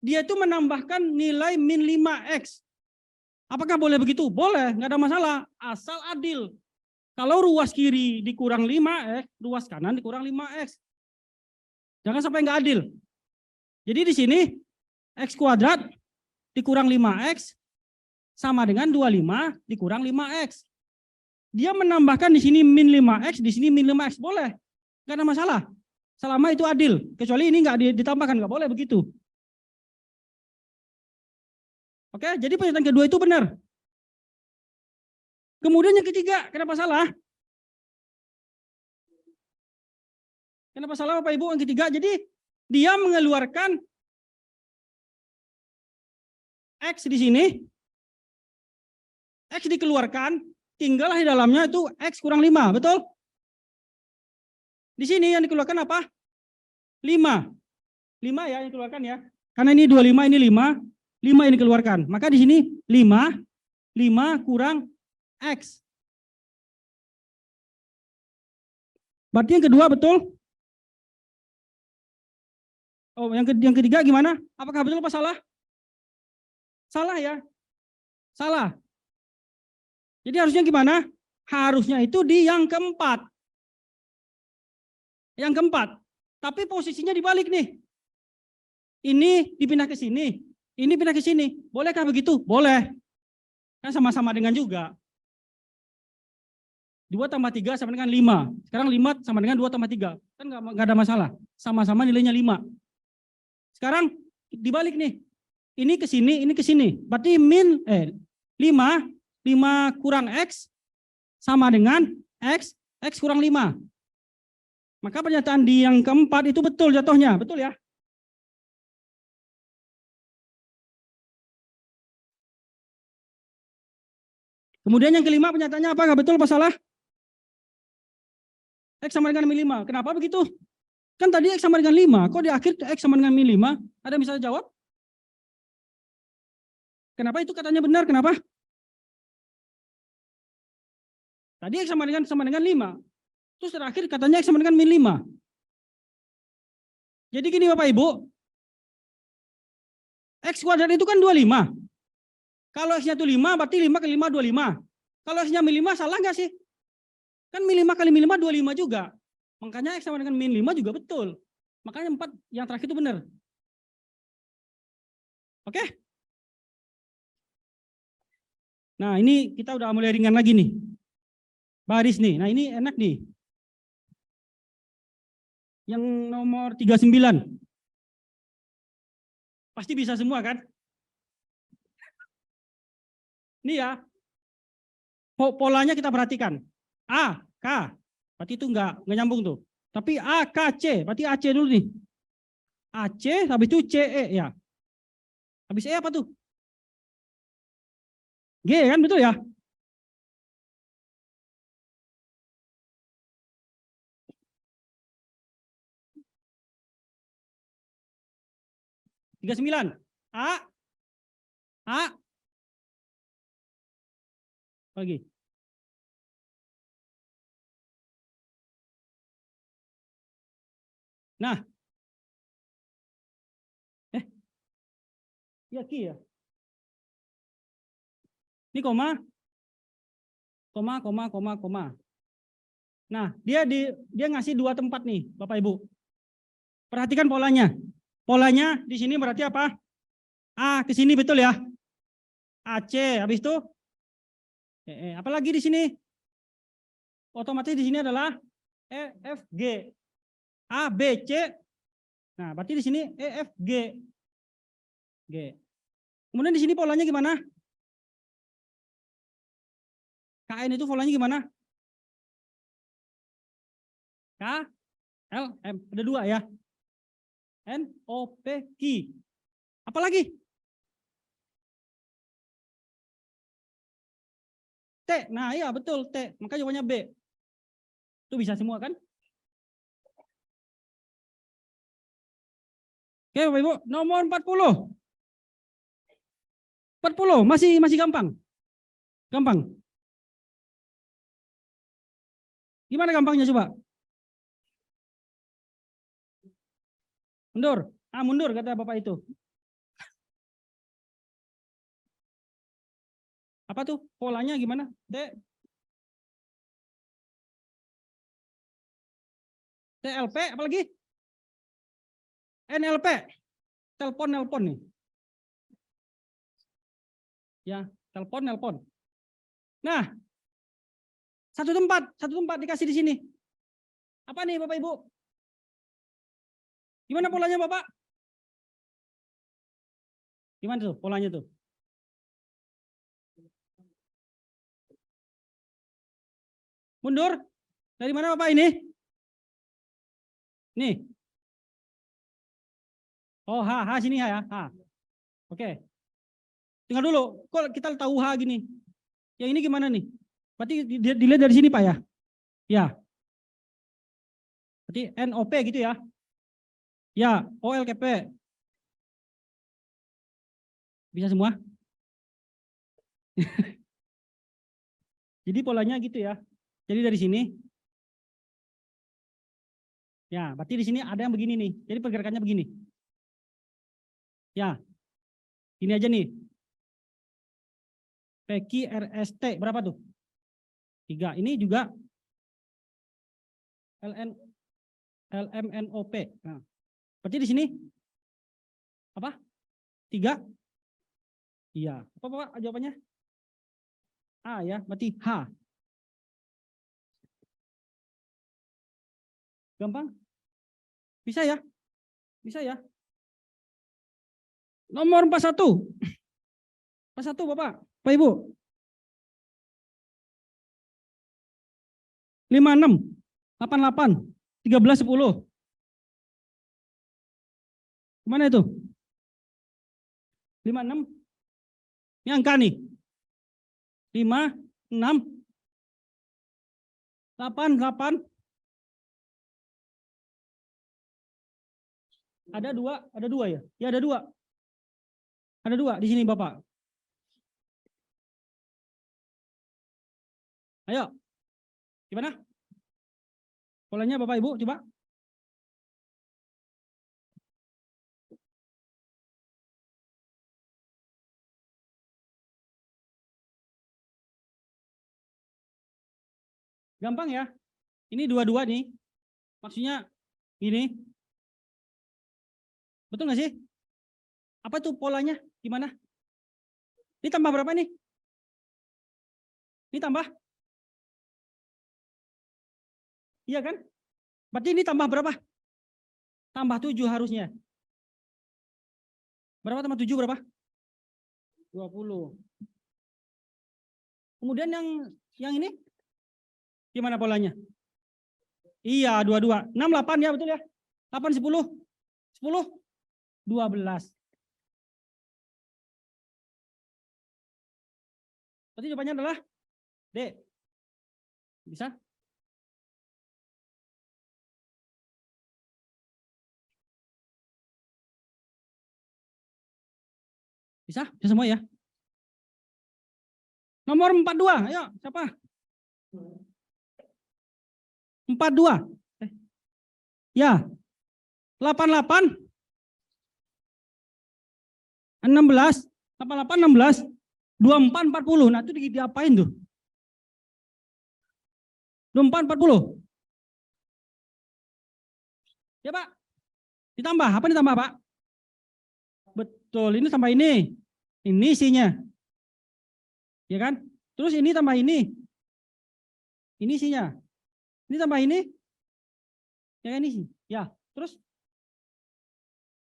dia itu menambahkan nilai min 5X. Apakah boleh begitu? Boleh, nggak ada masalah, asal adil. Kalau ruas kiri dikurang 5X, ruas kanan dikurang 5X. Jangan sampai nggak adil. Jadi di sini X kuadrat dikurang 5X sama dengan 25 dikurang 5X. Dia menambahkan di sini min 5X, di sini min 5X. Boleh, nggak ada masalah. Selama itu adil. Kecuali ini nggak ditambahkan, nggak boleh begitu. Oke, jadi pernyataan kedua itu benar. Kemudian yang ketiga, kenapa salah? Kenapa salah Bapak Ibu yang ketiga? Jadi dia mengeluarkan X di sini. X dikeluarkan, tinggallah di dalamnya itu X kurang 5, betul? Di sini yang dikeluarkan apa? 5. 5 ya yang dikeluarkan ya. Karena ini 25, ini 5. 5 ini dikeluarkan. Maka di sini 5 kurang X. Berarti yang kedua betul? Oh, yang ketiga gimana? Apakah betul apa salah? Salah ya? Salah. Jadi harusnya gimana? Harusnya itu di yang keempat. Yang keempat. Tapi posisinya dibalik nih. Ini dipindah ke sini. Ini pindah ke sini. Bolehkah begitu? Boleh. Kan sama-sama dengan juga. 2 tambah 3 sama dengan 5. Sekarang 5 sama dengan 2 tambah 3. Kan nggak ada masalah. Sama-sama nilainya 5. Sekarang dibalik nih. Ini ke sini, ini ke sini. Berarti 5 kurang X sama dengan X kurang 5. Maka pernyataan di yang keempat itu betul jatuhnya, betul ya? Kemudian yang kelima pernyataannya apakah betul apa salah? X sama dengan min 5. Kenapa begitu? Kan tadi X sama dengan 5. Kok di akhir X sama dengan min 5? Ada yang bisa jawab? Kenapa itu katanya benar? Kenapa? Tadi X sama dengan 5. Terus terakhir katanya X sama dengan min 5. Jadi gini Bapak Ibu. X kuadrat itu kan 25. Kalau X-nya itu 5, berarti 5 kali 5, 25. Kalau X-nya min 5, salah nggak sih? Kan min 5 kali min 5, 25 juga. Makanya X sama dengan min 5 juga betul. Makanya 4 yang terakhir itu benar. Oke? Nah ini kita udah mulai ringan lagi nih. Baris nih. Nah ini enak nih. Yang nomor 39. Pasti bisa semua kan? Ini ya. Polanya kita perhatikan. A, K. Berarti itu enggak nyambung tuh. Tapi A, K, C. Berarti AC dulu nih. AC, habis itu CE ya. Habis E apa tuh? G kan, betul ya? Tiga 39. A. Lagi. Nah. Ya Ki ya. Ini koma. Nah, dia ngasih 2 tempat nih, Bapak Ibu. Perhatikan polanya. Polanya di sini berarti apa? A ke sini betul ya? AC, habis itu apalagi di sini? Otomatis di sini adalah EFG. A, B, C. Nah, berarti di sini EFG. G. Kemudian di sini polanya gimana? KN itu polanya gimana? K, L, M. Ada 2 ya. N, O, P, Q. Apalagi? T. Nah, iya betul T. Maka jawabannya B. Itu bisa semua kan? Oke, Bapak Ibu, nomor 40. 40 masih gampang. Gampang. Gimana gampangnya coba? Mundur. Mundur kata Bapak itu. Apa tuh? Polanya gimana? TLP apalagi? NLP. Nelpon nih. Ya, nelpon. Nah, satu tempat dikasih di sini. Apa nih Bapak Ibu? Gimana polanya Bapak? Gimana tuh polanya tuh? Mundur. Dari mana Bapak ini? Nih. Oh, H sini H ya. H. Oke. Tinggal dulu. Kok kita tahu H gini? Yang ini gimana nih? Berarti dilihat dari sini Pak ya? Ya. Berarti NOP gitu ya? Ya, OLKP. Bisa semua? Jadi polanya gitu ya. Jadi dari sini. Ya, berarti di sini ada yang begini nih. Jadi pergerakannya begini. Ya. Ini aja nih. PQRST berapa tuh? 3. Ini juga LMNOP. Nah, berarti di sini apa? 3? Iya. Apa Pak jawabannya? A ya, berarti H. Gampang? Bisa ya? Bisa ya? Nomor 41. 41 Bapak, Pak Ibu. 56, 88, 13, 10. Mana itu? 56. Ini angka nih. 5, 6, 8, 8. Ada dua ya? Ya ada dua. Ada dua di sini Bapak. Ayo. Gimana? Polanya Bapak Ibu coba. Gampang ya. Ini dua-dua nih. Maksudnya ini. Betul nggak sih? Apa tuh polanya? Gimana? Ini tambah berapa nih? Ini tambah? Iya kan? Berarti ini tambah berapa? Tambah 7 harusnya. Berapa tambah 7 berapa? 20. Kemudian yang ini? Gimana polanya? Iya, 22. 6, 8 ya betul ya? 8, 10. 10, 12. Berarti jawabannya adalah D. Bisa? Bisa? Bisa semua ya? Nomor 42, ayo siapa? 42. Ya. 88. 16. 88, 16. 24, 40. Nah itu diapain tuh? 24, 40. Ya Pak. Ditambah. Apa ditambah Pak? Betul. Ini tambah ini. Ini isinya. Ya kan? Terus ini tambah ini. Ini isinya. Ini tambah ini. Yang ini sih. Ya. Terus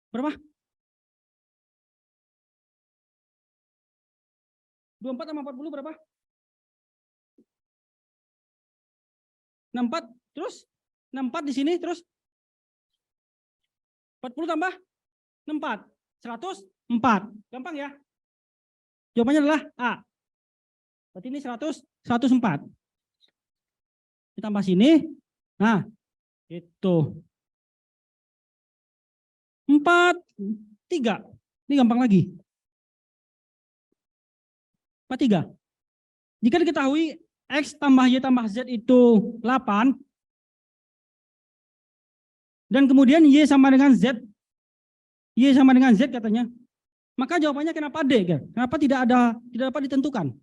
berapa? 24 sama 40 berapa? 64. Terus 64 di sini terus 40 tambah 64. 104. Gampang ya? Jawabannya adalah A. Berarti ini 104. Ditambah sini. Nah, itu. 4, 3. Ini gampang lagi. 43. Jika diketahui X tambah Y tambah Z itu 8. Dan kemudian Y sama dengan Z. Y sama dengan Z katanya. Maka jawabannya kenapa D? Kenapa tidak dapat ditentukan?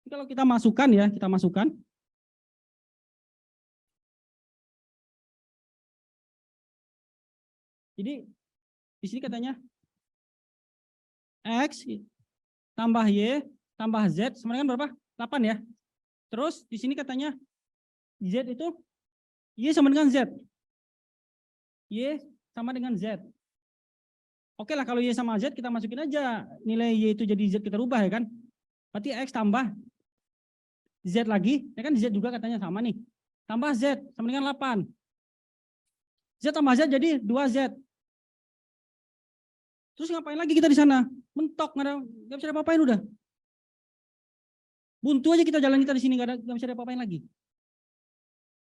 Kalau kita masukkan ya, kita masukkan. Jadi di sini katanya X tambah Y tambah Z sama dengan berapa? 8 ya. Terus di sini katanya Z itu Y sama dengan Z. Y sama dengan Z. Oke lah kalau Y sama Z kita masukin aja nilai Y itu jadi Z kita rubah ya kan. Berarti X tambah Z lagi, ya kan Z juga katanya sama nih. Tambah Z sama dengan 8. Z tambah Z jadi 2Z. Terus ngapain lagi kita di sana? Mentok, nggak bisa apa-apain udah. Buntu aja kita jalan kita di sini, nggak bisa apa-apain lagi.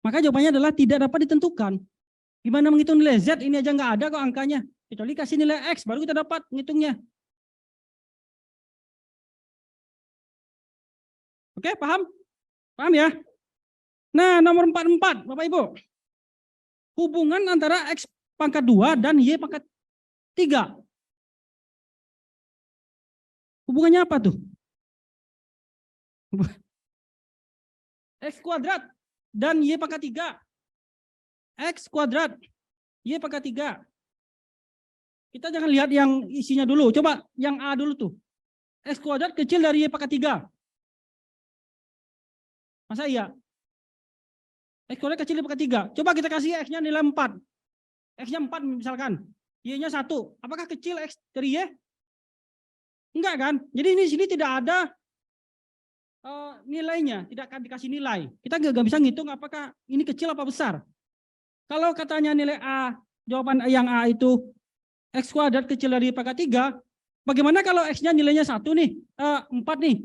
Maka jawabannya adalah tidak dapat ditentukan. Gimana menghitung nilai Z? Ini aja nggak ada kok angkanya. Kecuali kasih nilai X, baru kita dapat ngitungnya. Oke, paham? Paham ya? Nah, nomor 44, Bapak Ibu. Hubungan antara X pangkat 2 dan Y pangkat 3. Hubungannya apa tuh? X kuadrat dan Y pangkat 3. X kuadrat, Y pangkat 3. Kita jangan lihat yang isinya dulu. Coba yang A dulu tuh. X kuadrat kecil dari Y pangkat 3. Masa iya? X kuadrat kecil dari pangkat 3. Coba kita kasih X-nya nilai 4. X-nya 4 misalkan. Y-nya 1. Apakah kecil X dari Y? Enggak kan? Jadi di sini tidak ada nilainya, tidak akan dikasih nilai. Kita nggak bisa ngitung apakah ini kecil apa besar. Kalau katanya nilai A, jawaban yang A itu X kuadrat kecil dari pangkat 3, bagaimana kalau X-nya nilainya 1 nih, 4 nih,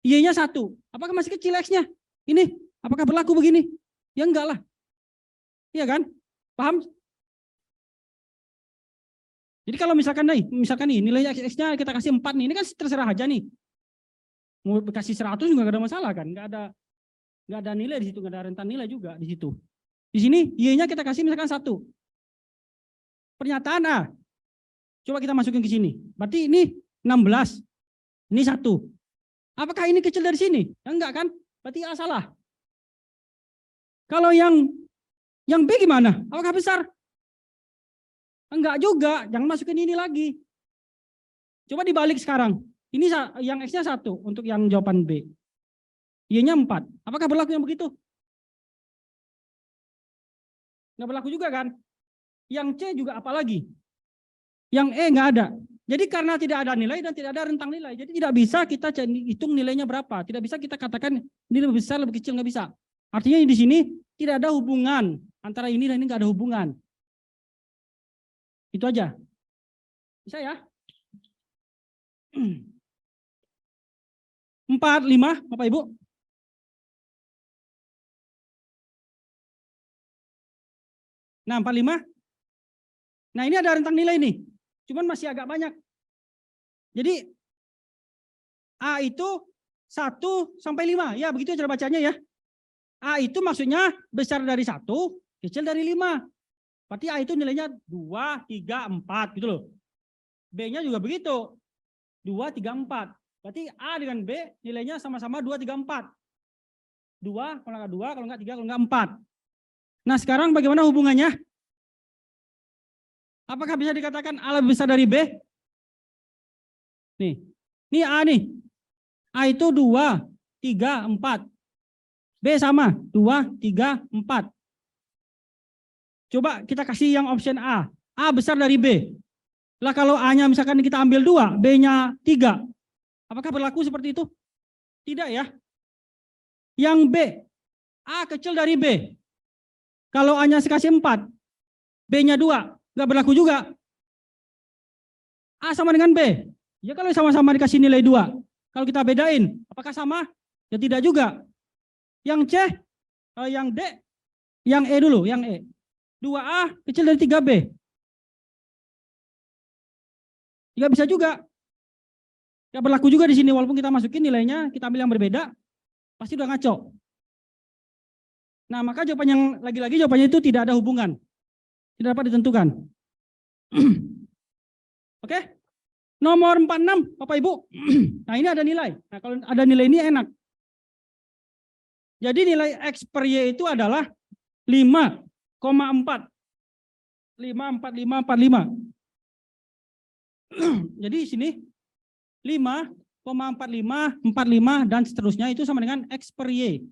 Y-nya 1, apakah masih kecil X-nya? Ini, apakah berlaku begini? Ya enggak lah. Iya kan? Paham? Jadi kalau misalkan nih nilai X-nya kita kasih 4 nih, ini kan terserah aja nih. Mau kasih 100 juga nggak ada masalah kan? Nggak ada nilai di situ, nggak ada rentan nilai juga di situ. Di sini Y-nya kita kasih misalkan 1. Pernyataan A. Coba kita masukin ke sini. Berarti ini 16. Ini 1. Apakah ini kecil dari sini? Ya enggak kan? Berarti A salah. Kalau yang B gimana? Apakah besar? Enggak juga, jangan masukin ini lagi. Coba dibalik sekarang. Ini yang X-nya 1 untuk yang jawaban B. Y-nya 4. Apakah berlaku yang begitu? Enggak berlaku juga kan? Yang C juga apalagi? Yang E enggak ada. Jadi karena tidak ada nilai dan tidak ada rentang nilai. Jadi tidak bisa kita hitung nilainya berapa. Tidak bisa kita katakan ini lebih besar, lebih kecil, enggak bisa. Artinya di sini tidak ada hubungan. Antara ini dan ini enggak ada hubungan. Itu aja. Bisa ya? 4, 5, Bapak Ibu. Nah, 4, 5. Nah, ini ada rentang nilai nih. Cuman masih agak banyak. Jadi, A itu 1 sampai 5. Ya, begitu cara bacanya ya. A itu maksudnya besar dari 1, kecil dari 5. Berarti A itu nilainya 2, 3, 4 gitu loh. B-nya juga begitu. 2, 3, 4. Berarti A dengan B nilainya sama-sama 2, 3, 4. 2, kalau enggak 2, kalau enggak 3, kalau enggak 4. Nah sekarang bagaimana hubungannya? Apakah bisa dikatakan A lebih besar dari B? Nih, ini A nih. A itu 2, 3, 4. B sama, 2, 3, 4. Coba kita kasih yang option A. A besar dari B. Lah kalau A-nya misalkan kita ambil 2, B-nya 3. Apakah berlaku seperti itu? Tidak ya. Yang B, A kecil dari B. Kalau A-nya dikasih 4, B-nya 2, nggak berlaku juga. A sama dengan B. Ya kalau sama-sama dikasih nilai 2. Kalau kita bedain, apakah sama? Ya tidak juga. Yang C, yang D, yang E dulu, yang E. 2A kecil dari 3B. Tidak bisa juga. Tidak berlaku juga di sini, walaupun kita masukin nilainya, kita ambil yang berbeda, pasti udah ngaco. Nah, maka jawaban yang lagi-lagi jawabannya itu tidak ada hubungan. Tidak dapat ditentukan. Oke? Nomor 46, Bapak Ibu. Nah, ini ada nilai. Nah, kalau ada nilai ini enak. Jadi nilai X per Y itu adalah 5,4. 5,4545. Jadi sini 5,4545 dan seterusnya itu sama dengan X per Y.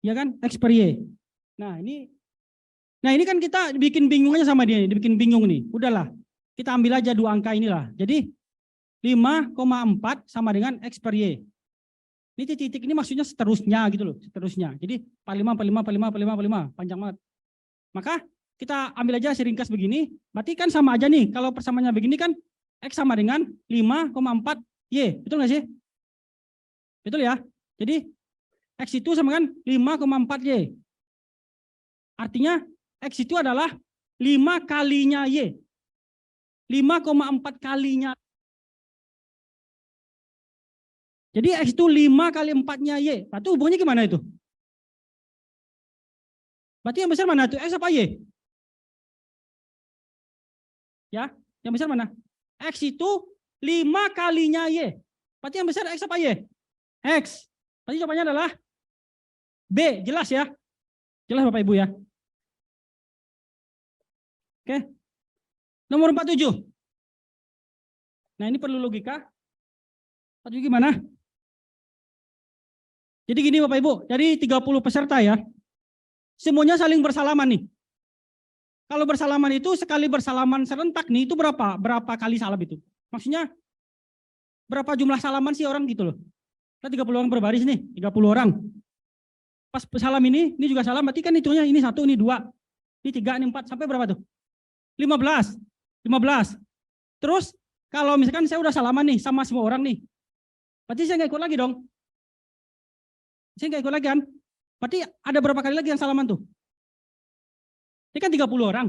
Ya kan? X per Y. Nah ini kan kita bikin bingungnya sama dia, dibikin bingung nih. Udahlah, kita ambil aja 2 angka inilah. Jadi 5,4 sama dengan X per Y. Ini titik-titik ini maksudnya seterusnya gitu loh, seterusnya. Jadi 45, panjang banget. Maka kita ambil aja seringkas begini, berarti kan sama aja nih. Kalau persamaannya begini kan X sama dengan 5,4 Y. Betul nggak sih? Betul ya? Jadi X itu sama dengan 5,4 Y. Artinya X itu adalah 5 kalinya Y. 5,4 kalinya. Jadi X itu 5 kali 4-nya Y. Berarti hubungannya gimana itu? Berarti yang besar mana itu? X apa Y? Ya, yang besar mana? X itu 5 kalinya Y. Berarti yang besar X apa Y? X. Berarti jawabannya adalah B. Jelas ya? Jelas Bapak Ibu ya? Oke. Nomor 47. Nah ini perlu logika. 47 gimana? Jadi gini Bapak Ibu, dari 30 peserta ya, semuanya saling bersalaman nih. Kalau bersalaman itu sekali bersalaman serentak nih, itu berapa kali salam itu? Maksudnya berapa jumlah salaman sih orang gitu loh. Kita 30 orang berbaris nih, 30 orang. Pas salam ini juga salam, berarti kan hitungnya ini 1, ini 2, ini 3, ini 4, sampai berapa tuh? 15. Terus kalau misalkan saya udah salaman nih sama semua orang nih, berarti saya nggak ikut lagi dong. Saya nggak ikut lagi kan? Berarti ada berapa kali lagi yang salaman tuh? Ini kan 30 orang.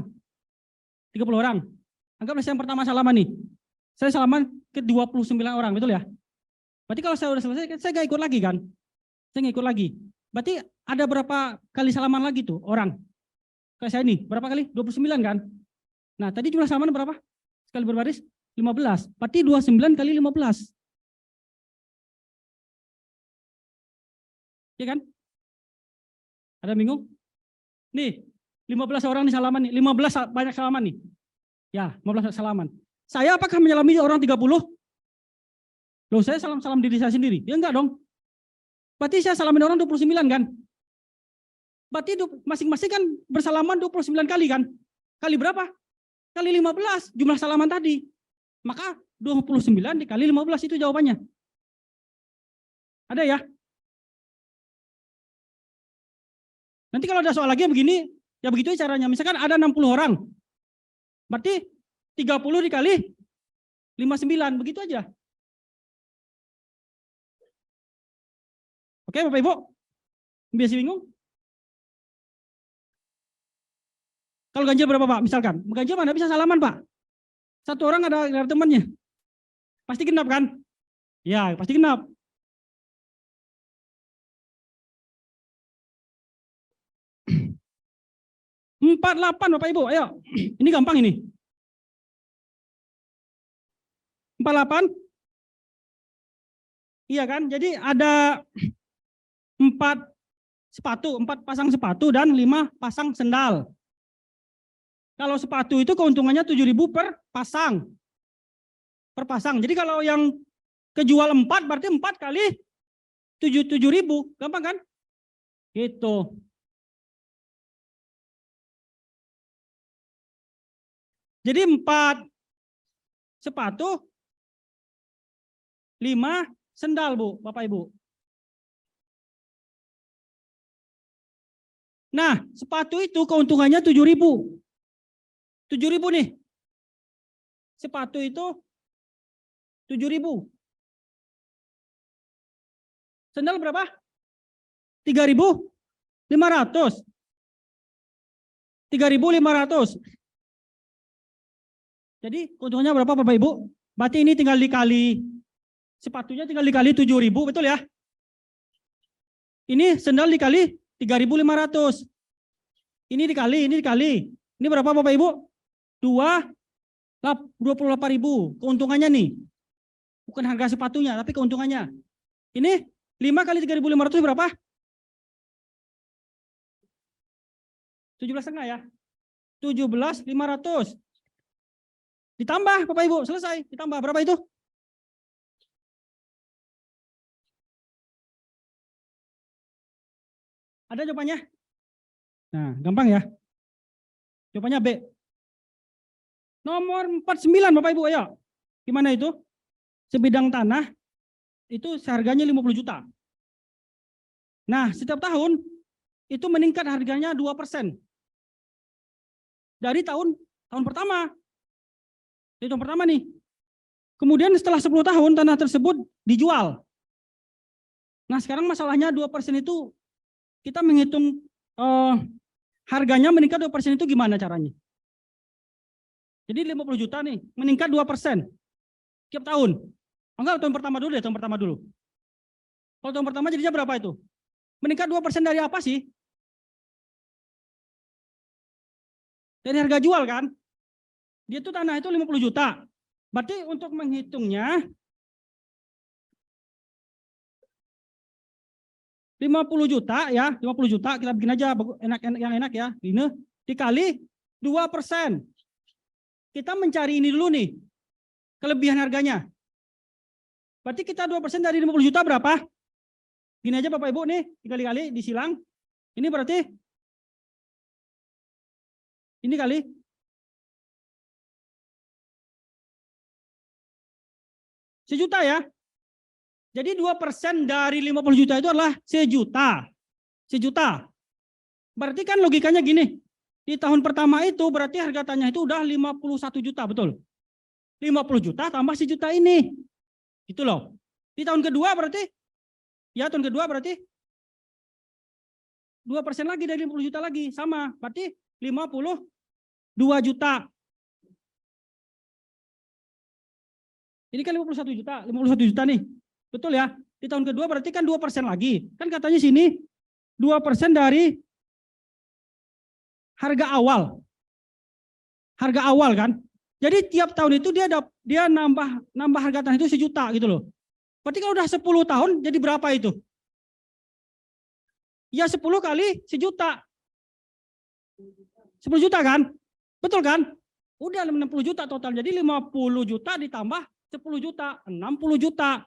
30 orang. Anggaplah saya yang pertama salaman nih. Saya salaman ke 29 orang, betul ya? Berarti kalau saya udah selesai, saya nggak ikut lagi kan? Saya nggak ikut lagi. Berarti ada berapa kali salaman lagi tuh orang? Kayak saya nih, berapa kali? 29 kan? Nah, tadi jumlah salaman berapa? Sekali berbaris? 15. Berarti 29 kali 15. Ya kan? Ada bingung? Nih, 15 orang nih salaman nih. 15 banyak salaman nih. Ya, 15 salaman. Saya apakah menyelami orang 30? Loh, saya salam-salam diri saya sendiri. Ya enggak dong. Berarti saya salamin orang 29 kan? Berarti masing-masing kan bersalaman 29 kali kan? Kali berapa? Kali 15 jumlah salaman tadi. Maka 29 dikali 15 itu jawabannya. Ada ya? Nanti kalau ada soal lagi begini, ya begitu caranya. Misalkan ada 60 orang. Berarti 30 dikali 59, begitu aja. Oke Bapak Ibu? Biasa bingung? Kalau ganjil berapa Pak? Misalkan, ganjil mana bisa salaman Pak? Satu orang ada temannya. Pasti genap kan? Ya, pasti genap. Empat 48 Bapak Ibu, ayo. Ini gampang ini. 48. Iya kan? Jadi ada 4 sepatu, 4 pasang sepatu dan 5 pasang sendal. Kalau sepatu itu keuntungannya 7.000 per pasang. Per pasang. Jadi kalau yang kejual 4 berarti 4 kali 7.000. Gampang kan? Gitu. Jadi 4 sepatu, 5 sendal Bu, Bapak Ibu. Nah, sepatu itu keuntungannya 7.000. 7.000 nih. Sepatu itu 7.000. Sendal berapa? 3.500. 3.500. Jadi keuntungannya berapa Bapak Ibu? Berarti ini tinggal dikali, sepatunya tinggal dikali 7.000, betul ya? Ini sendal dikali 3.500. Ini dikali. Ini berapa Bapak Ibu? 28.000. Keuntungannya nih. Bukan harga sepatunya, tapi keuntungannya. Ini 5 kali 3.500 berapa? 17,5 ya? 17.500. Ditambah Bapak Ibu, selesai. Ditambah berapa itu? Ada jawabannya? Nah, gampang ya. Jawabannya B. Nomor 49 Bapak Ibu, ayo. Gimana itu? Sebidang tanah itu seharganya 50 juta. Nah, setiap tahun itu meningkat harganya 2%. Dari tahun pertama. Dari tahun pertama nih. Kemudian setelah 10 tahun tanah tersebut dijual. Nah, sekarang masalahnya 2% itu kita menghitung harganya meningkat 2% itu gimana caranya? Jadi 50 juta nih, meningkat 2% tiap tahun. Enggak, tahun pertama dulu deh, tahun pertama dulu. Kalau tahun pertama jadinya berapa itu? Meningkat 2% dari apa sih? Dari harga jual kan? Dia tuh tanah itu 50 juta. Berarti untuk menghitungnya 50 juta ya, 50 juta kita bikin aja yang enak ya. Ini dikali 2%. Kita mencari ini dulu nih. Kelebihan harganya. Berarti kita 2% dari 50 juta berapa? Gini aja Bapak Ibu nih, dikali-kali disilang. Ini berarti ini kali sejuta ya. Jadi 2% dari 50 juta itu adalah sejuta. Sejuta. Berarti kan logikanya gini. Di tahun pertama itu berarti harga tanah itu udah 51 juta, betul? 50 juta tambah sejuta ini. Gitu loh. Di tahun kedua berarti, ya tahun kedua berarti 2% lagi dari 50 juta lagi. Sama, berarti 52 juta. Ini kan 51 juta, 51 juta nih. Betul ya? Di tahun kedua berarti kan 2% lagi. Kan katanya sini 2% dari harga awal. Harga awal kan? Jadi tiap tahun itu dia nambah harga tanah itu sejuta gitu loh. Berarti kalau udah 10 tahun jadi berapa itu? Ya 10 kali sejuta. 10 juta kan? Betul kan? Udah 60 juta total. Jadi 50 juta ditambah 10 juta, 60 juta.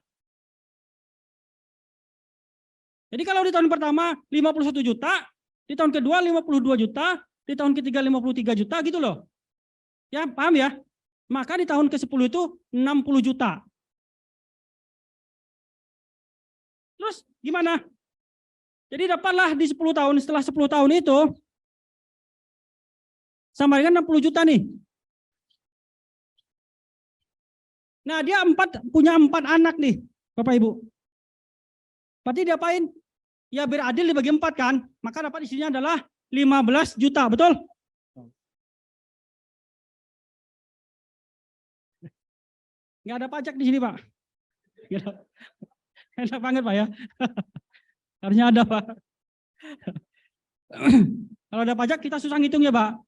Jadi kalau di tahun pertama 51 juta, di tahun kedua 52 juta, di tahun ketiga 53 juta gitu loh. Ya, paham ya? Maka di tahun ke-10 itu 60 juta. Terus gimana? Jadi dapatlah di 10 tahun, setelah 10 tahun itu sama dengan 60 juta nih. Nah, dia punya 4 anak nih, Bapak Ibu. Berarti diapain? Ya biar adil dibagi 4 kan? Maka dapat isinya adalah 15 juta, betul? Nggak ada pajak di sini, Pak. Enak banget, Pak ya. Harusnya ada, Pak. Kalau ada pajak kita susah ngitung ya, Pak.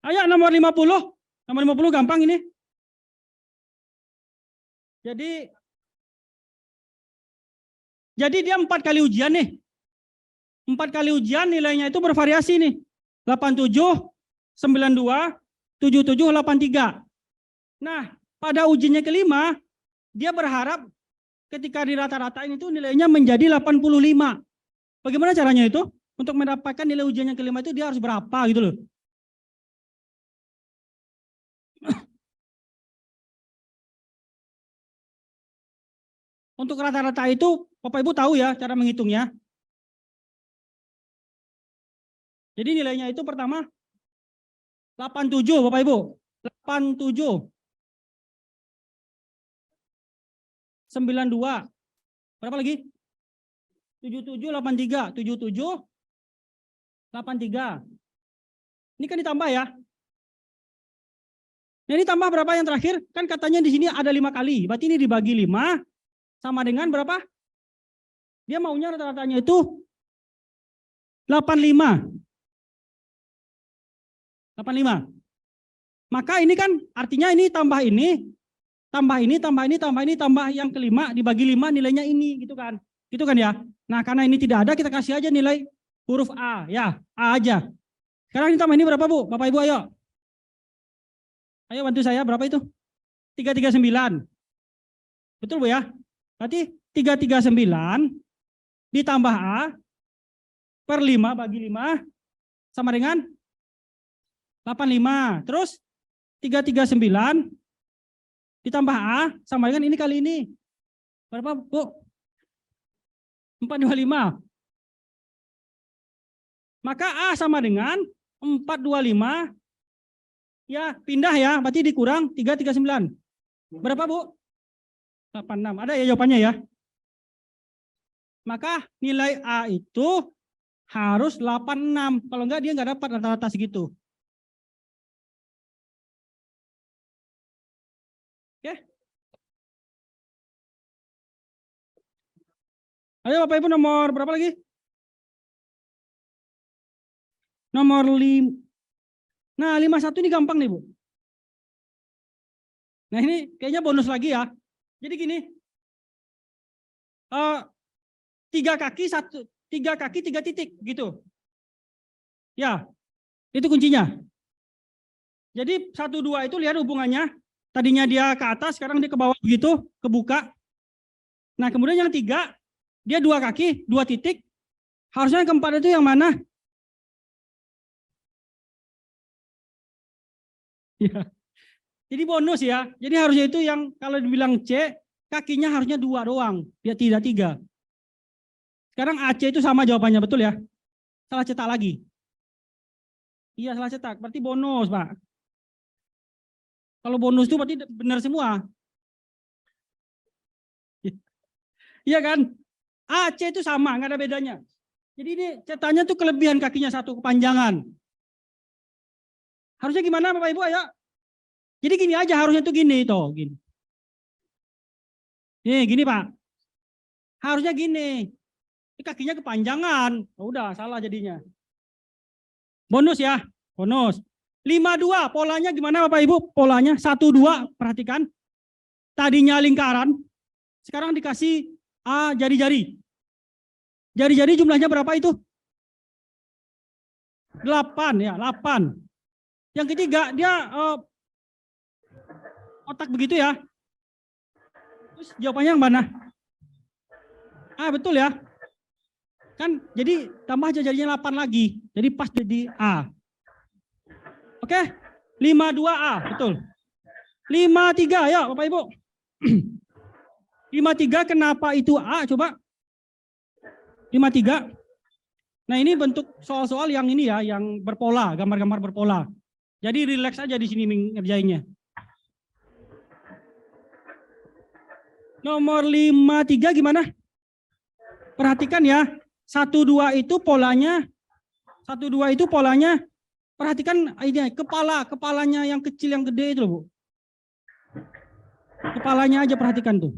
Ayo nomor 50. Nomor 50 gampang ini. Jadi dia 4 kali ujian nih. 4 kali ujian nilainya itu bervariasi nih. 87, 92, 77, 83. Nah, pada ujiannya kelima, dia berharap ketika dirata-ratain itu nilainya menjadi 85. Bagaimana caranya itu? Untuk mendapatkan nilai ujian yang kelima itu dia harus berapa gitu loh. Untuk rata-rata itu Bapak Ibu tahu ya cara menghitungnya. Jadi nilainya itu pertama 87 Bapak Ibu. 87. 92. Berapa lagi? 77, 83. 77, 83. Ini kan ditambah ya. Nah ini tambah berapa yang terakhir? Kan katanya di sini ada 5 kali. Berarti ini dibagi 5 sama dengan berapa? Dia maunya rata-ratanya itu 85. 85. Maka ini kan artinya ini tambah ini, tambah ini, tambah ini, tambah ini, tambah yang kelima dibagi 5 nilainya ini gitu kan. Gitu kan ya. Nah, karena ini tidak ada kita kasih aja nilai huruf A ya, A aja. Sekarang ini tambah ini berapa, Bu? Bapak Ibu ayo. Ayo bantu saya berapa itu? 339. Betul, Bu ya? Berarti 339 ditambah A per 5 bagi 5 sama dengan 85. Terus 339 ditambah A sama dengan ini kali ini. Berapa, Bu? 425. Maka A sama dengan 425. Ya, pindah ya. Berarti dikurang 339. Berapa, Bu? 86. Ada ya jawabannya ya? Maka nilai A itu harus 86. Kalau enggak dia enggak dapat rata-rata segitu. Oke. Ayo Bapak Ibu nomor berapa lagi? Nomor 5. Nah, 51 ini gampang nih, Bu. Nah, ini kayaknya bonus lagi ya. Jadi gini. 3 kaki 3 titik gitu. Ya. Itu kuncinya. Jadi 1 2 itu lihat hubungannya. Tadinya dia ke atas, sekarang dia ke bawah begitu, kebuka. Nah, kemudian yang 3, dia 2 kaki, 2 titik. Harusnya yang keempat itu yang mana? Ya. Jadi bonus ya. Jadi harusnya itu yang kalau dibilang C, kakinya harusnya 2 doang, dia tidak 3. Sekarang AC itu sama jawabannya, betul ya? Salah cetak lagi. Iya, salah cetak. Berarti bonus, Pak. Kalau bonus itu berarti benar semua. Iya kan? AC itu sama, nggak ada bedanya. Jadi ini cetaknya tuh kelebihan kakinya 1, kepanjangan. Harusnya gimana Bapak Ibu, ayo? Jadi gini aja, harusnya tuh gini toh, gini. Nih, gini Pak. Harusnya gini. Ini kakinya kepanjangan. Oh, udah, salah jadinya. Bonus ya, bonus. 5-2, polanya gimana Bapak Ibu? Polanya 1-2, perhatikan. Tadinya lingkaran, sekarang dikasih A jari-jari. Jari-jari jumlahnya berapa itu? 8 ya, 8. Yang ketiga, dia otak begitu ya. Terus jawabannya yang mana? Betul ya. Kan jadi tambah jarinya 8 lagi. Jadi pas jadi A. Oke, 5-2A, betul. 5-3, ya Bapak Ibu. 5-3 kenapa itu A? Coba. 5-3. Nah ini bentuk soal-soal yang ini ya, yang berpola, gambar-gambar berpola. Jadi rileks aja di sini ngerjainnya. Nomor 5-3 gimana? Perhatikan ya. 1-2 itu polanya. 1-2 itu polanya. Perhatikan ini kepalanya yang kecil yang gede itu loh, Bu. Kepalanya aja perhatikan tuh.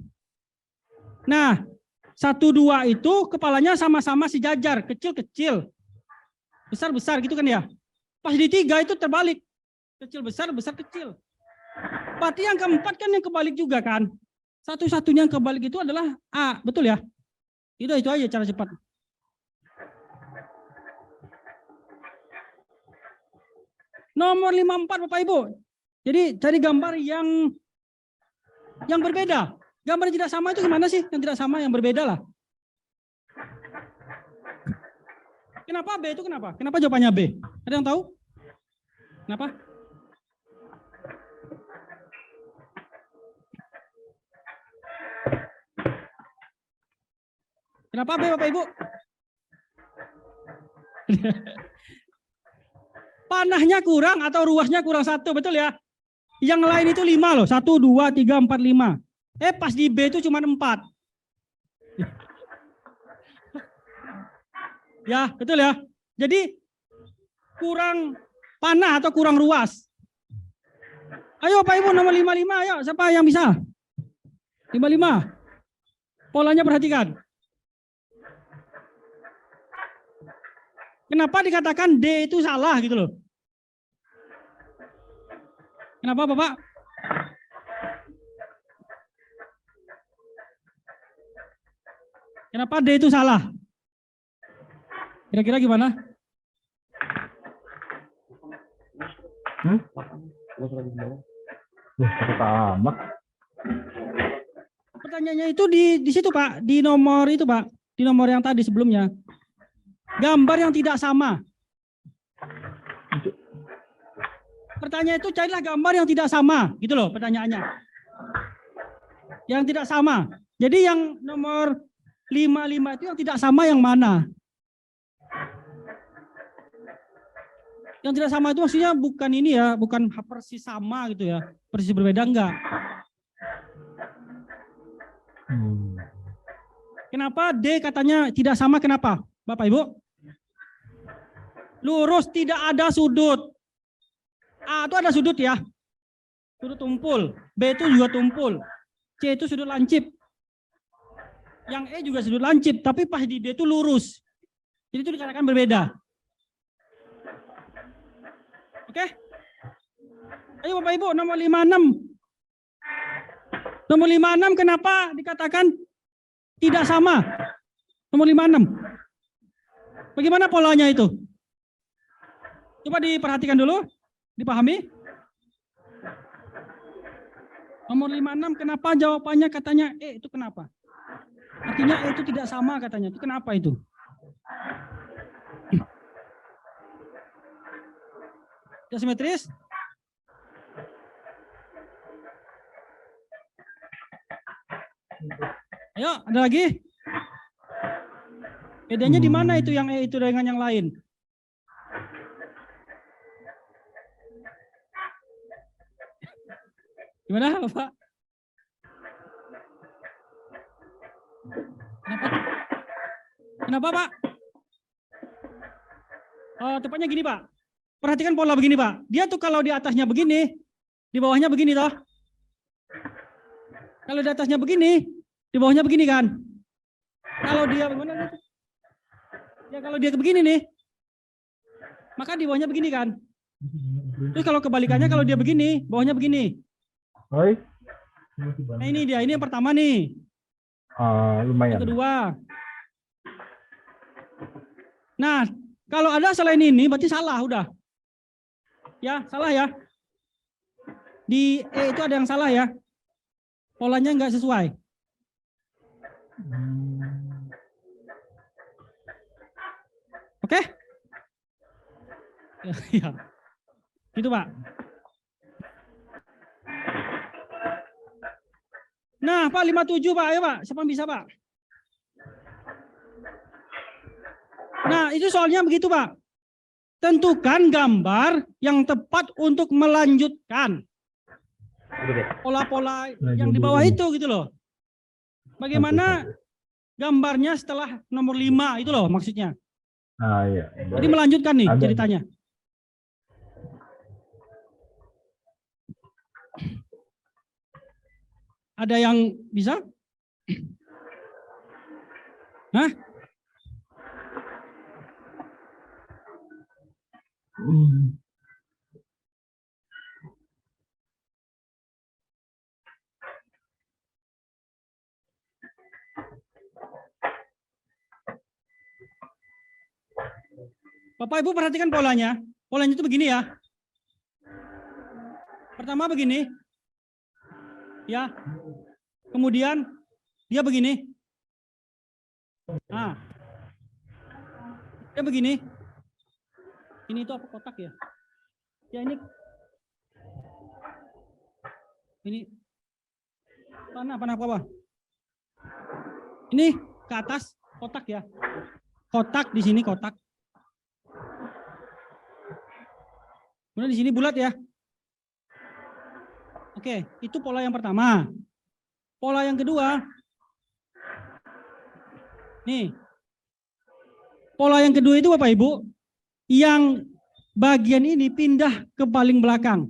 Nah, 1-2 itu kepalanya sama-sama sejajar, kecil-kecil. Besar-besar gitu kan ya. Pas di 3 itu terbalik. Kecil-besar, besar-kecil. Berarti yang keempat kan yang kebalik juga kan. Satu-satunya yang kebalik itu adalah A, betul ya? Itu aja cara cepat. Nomor 54 Bapak Ibu. Jadi cari gambar yang berbeda. Gambar yang tidak sama itu gimana sih? Yang tidak sama, yang berbeda lah. Kenapa B itu kenapa? Kenapa jawabannya B? Ada yang tahu? Kenapa? Kenapa B Bapak Ibu? Panahnya kurang atau ruasnya kurang 1, betul ya? Yang lain itu 5 loh, 1, 2, 3, 4, 5. Pas di B itu cuma 4. Ya, betul ya. Jadi kurang panah atau kurang ruas. Ayo Pak Ibu nomor 55, ayo siapa yang bisa? 55. Polanya perhatikan. Kenapa dikatakan D itu salah gitu loh? Kenapa Bapak? Kenapa D itu salah? Kira-kira gimana? Pertanyaannya itu di situ Pak, di nomor itu Pak, di nomor yang tadi sebelumnya. Gambar yang tidak sama. Pertanyaan itu carilah gambar yang tidak sama, gitu loh pertanyaannya. Yang tidak sama. Jadi yang nomor 55 itu yang tidak sama yang mana? Yang tidak sama itu maksudnya bukan ini ya, bukan persis sama gitu ya, persis berbeda enggak. Kenapa D katanya tidak sama, kenapa? Bapak Ibu? Lurus, tidak ada sudut. A itu ada sudut ya. Sudut tumpul. B itu juga tumpul. C itu sudut lancip. Yang E juga sudut lancip, tapi pas di D itu lurus. Jadi itu dikatakan berbeda. Oke? Ayo Bapak Ibu, nomor 56. Nomor 56 kenapa dikatakan tidak sama? Nomor 56. Bagaimana polanya itu? Coba diperhatikan dulu, dipahami. Nomor 56 kenapa jawabannya katanya E itu kenapa? Artinya E itu tidak sama katanya. Itu kenapa itu? Tidak simetris? Ayo, ada lagi? Bedanya di mana itu yang E itu dengan yang lain? Gimana, Bapak? Kenapa, Pak? Tepatnya gini, Pak. Perhatikan pola begini, Pak. Dia tuh kalau di atasnya begini, di bawahnya begini toh. Kalau di atasnya begini, di bawahnya begini kan. Kalau dia bagaimana? Ya kalau dia begini nih, maka di bawahnya begini kan. Terus kalau kebalikannya, kalau dia begini, bawahnya begini. Nah ini dia, ini yang pertama nih.
Lumayan.
Yang kedua. Nah, kalau ada selain ini, berarti salah udah. Ya, salah ya. Di E itu ada yang salah ya. Polanya nggak sesuai. Oke? Ya. Gitu, Pak. Nah, Pak 57, Pak. Ayo, Pak. Siapa yang bisa, Pak? Nah, itu soalnya begitu, Pak. Tentukan gambar yang tepat untuk melanjutkan pola-pola yang di bawah itu gitu loh. Bagaimana gambarnya setelah nomor 5 itu loh maksudnya.
Iya.
Jadi melanjutkan nih ceritanya. Ada yang bisa? Hah? Bapak Ibu perhatikan polanya. Polanya itu begini ya. Pertama begini. Ya. Kemudian dia begini. Nah. Dia begini. Ini itu apa kotak ya? Ya ini. Ini. Panah apa? Ini ke atas kotak ya. Kotak di sini kotak. Kemudian di sini bulat ya. Oke, itu pola yang pertama. Pola yang kedua. Nih. Pola yang kedua itu Bapak Ibu, yang bagian ini pindah ke paling belakang.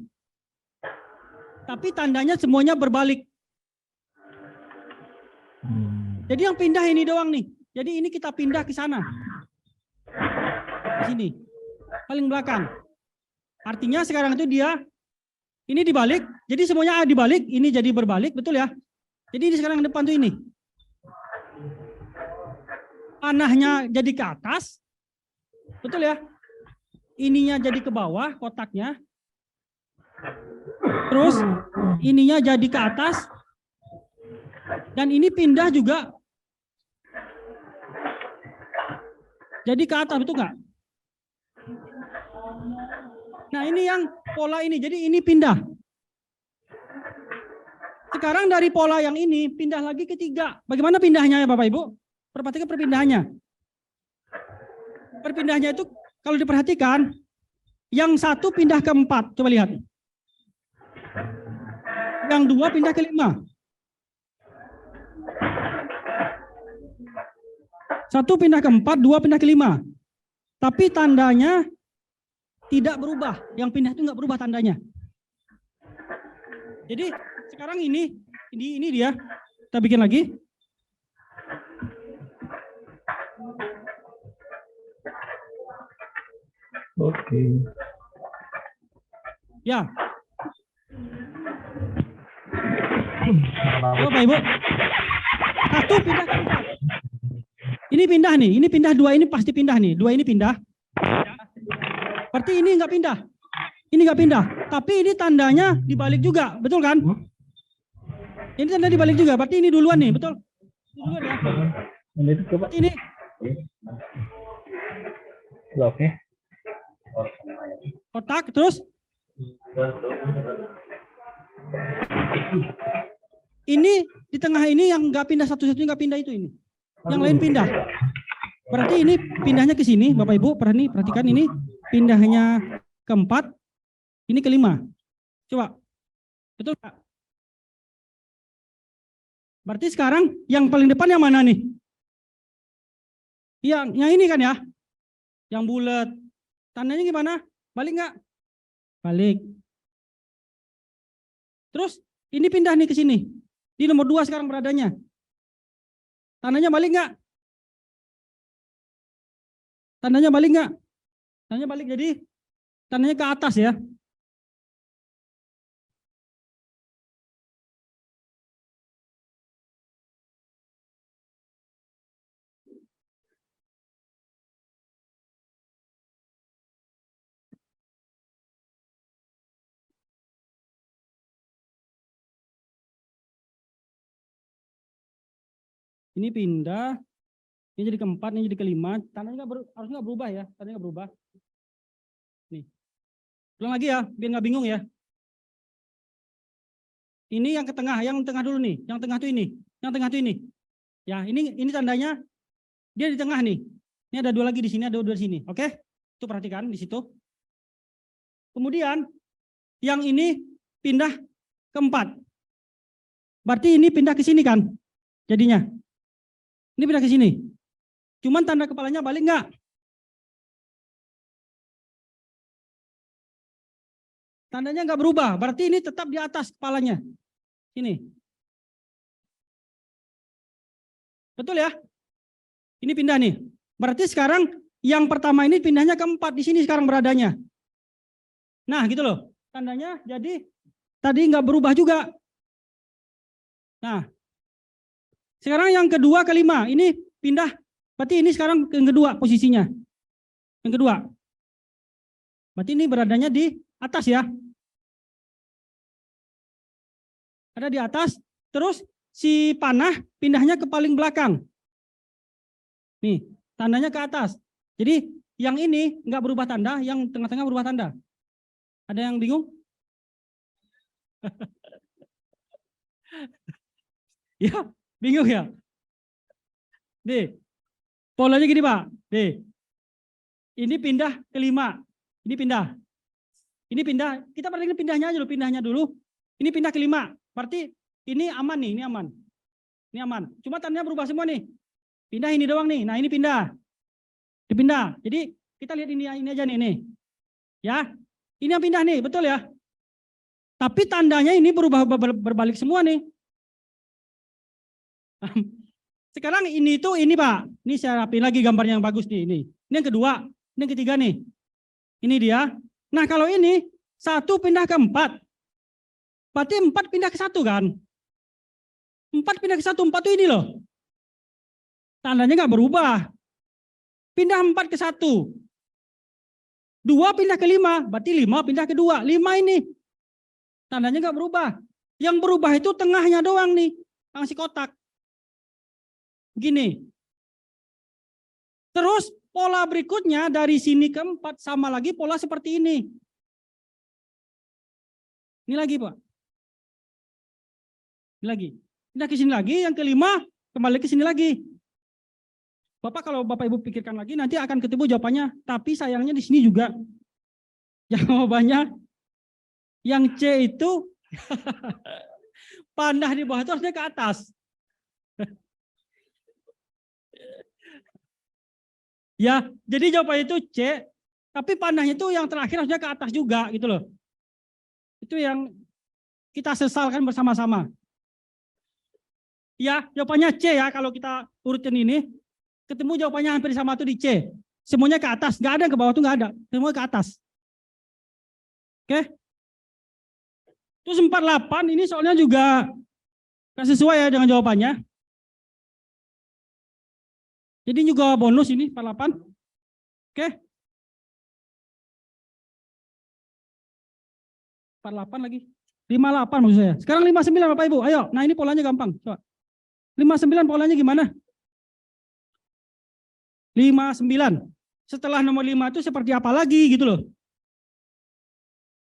Tapi tandanya semuanya berbalik. Jadi yang pindah ini doang nih. Jadi ini kita pindah ke sana. Di sini. Paling belakang. Artinya sekarang itu dia ini dibalik, jadi semuanya dibalik, ini jadi berbalik, betul ya? Jadi ini sekarang yang depan tuh ini. Panahnya jadi ke atas, betul ya? Ininya jadi ke bawah, kotaknya. Terus ininya jadi ke atas, dan ini pindah juga. Jadi ke atas, betul nggak? Nah ini yang pola ini, jadi ini pindah. Sekarang dari pola yang ini pindah lagi ke 3. Bagaimana pindahnya ya Bapak Ibu? Perhatikan perpindahannya. Perpindahnya itu kalau diperhatikan, yang 1 pindah ke 4, coba lihat. Yang 2 pindah ke 5. 1 pindah ke 4, 2 pindah ke 5. Tapi tandanya tidak berubah, yang pindah itu nggak berubah tandanya. Jadi sekarang ini dia, kita bikin lagi.
Oke.
Ya. Bapak Ibu, 1 pindah ke 4. Ini pindah nih, ini pindah 2 ini pasti pindah nih, 2 ini pindah. Berarti ini nggak pindah. Ini nggak pindah. Tapi ini tandanya dibalik juga. Betul kan? Ini tanda dibalik juga. Berarti ini duluan nih. Betul? Duluan ya.
Ini itu coba.
Ini
Oke.
kotak terus ini di tengah ini yang nggak pindah, satu-satunya nggak pindah itu ini. Yang lain pindah. Berarti ini pindahnya ke sini, Bapak Ibu, perhatikan ini pindahnya ke 4, ini ke 5. Coba. Betul Pak? Berarti sekarang yang paling depan yang mana nih? Yang ini kan ya? Yang bulat. Tandanya gimana? Balik nggak? Balik. Terus ini pindah nih ke sini. Di nomor 2 sekarang beradanya. Tandanya balik nggak? Tandanya balik nggak? Tandanya balik, jadi tandanya ke atas ya. Ini pindah, ini jadi ke-4, ini jadi ke-5. Tandanya harusnya nggak berubah ya, tandanya nggak berubah. Nih, ulang lagi ya, biar nggak bingung ya. Ini yang ke tengah, yang tengah dulu nih, yang tengah tuh ini, yang tengah tuh ini. Ya, ini tandanya dia di tengah nih. Ini ada 2 lagi di sini, ada 2 di sini. Oke? Itu perhatikan di situ. Kemudian yang ini pindah ke 4. Berarti ini pindah ke sini kan? Jadinya. Ini pindah ke sini. Cuman tanda kepalanya balik nggak? Tandanya nggak berubah. Berarti ini tetap di atas kepalanya. Ini. Betul ya? Ini pindah nih. Berarti sekarang yang pertama ini pindahnya ke 4. Di sini sekarang beradanya. Nah gitu loh. Tandanya jadi tadi nggak berubah juga. Nah. Sekarang yang kedua, kelima, ini pindah, berarti ini sekarang yang kedua posisinya. Yang kedua. Berarti ini beradanya di atas ya. Ada di atas, terus si panah pindahnya ke paling belakang. Nih, tandanya ke atas. Jadi yang ini nggak berubah tanda, yang tengah-tengah berubah tanda. Ada yang bingung? Ya. Bingung ya? Nih, polanya gini Pak. Nih, ini pindah ke 5. Ini pindah. Ini pindah. Kita perhatikan pindahnya aja dulu. Pindahnya dulu. Ini pindah ke 5. Berarti ini aman nih. Ini aman. Ini aman. Cuma tandanya berubah semua nih. Pindah ini doang nih. Nah ini pindah. Dipindah. Jadi kita lihat ini aja nih. Ini. Ya. Ini yang pindah nih. Betul ya? Tapi tandanya ini berubah berbalik semua nih. Sekarang ini tuh ini Pak, ini saya rapiin lagi gambarnya yang bagus nih ini. Ini yang kedua, ini yang ketiga nih. Ini dia. Nah kalau ini 1 pindah ke 4, berarti 4 pindah ke 1 kan? 4 pindah ke 1, 4 tuh ini loh. Tandanya nggak berubah. Pindah 4 ke 1. 2 pindah ke 5, berarti 5 pindah ke 2. 5 ini. Tandanya nggak berubah. Yang berubah itu tengahnya doang nih, yang si kotak. Gini. Terus pola berikutnya dari sini ke 4 sama lagi pola seperti ini. Ini lagi Pak. Ini lagi. Pindah ke sini lagi, yang kelima kembali ke sini lagi. Bapak kalau Bapak Ibu pikirkan lagi nanti akan ketemu jawabannya. Tapi sayangnya di sini juga jawabannya yang C itu panah di bawah itu harusnya ke atas. Ya, jadi jawabannya itu C, tapi panahnya itu yang terakhir harusnya ke atas juga gitu loh. Itu yang kita sesalkan bersama-sama. Ya, jawabannya C ya kalau kita urutin ini. Ketemu jawabannya hampir sama tuh di C. Semuanya ke atas, nggak ada yang ke bawah tuh nggak ada. Semua ke atas. Oke. Terus 48 ini soalnya juga nggak sesuai ya dengan jawabannya. Jadi juga bonus ini 48. Oke. 48 lagi. 58 maksud saya. Sekarang 59 Bapak Ibu. Ayo. Nah ini polanya gampang. Coba. 59 polanya gimana? 59. Setelah nomor 5 itu seperti apa lagi gitu loh.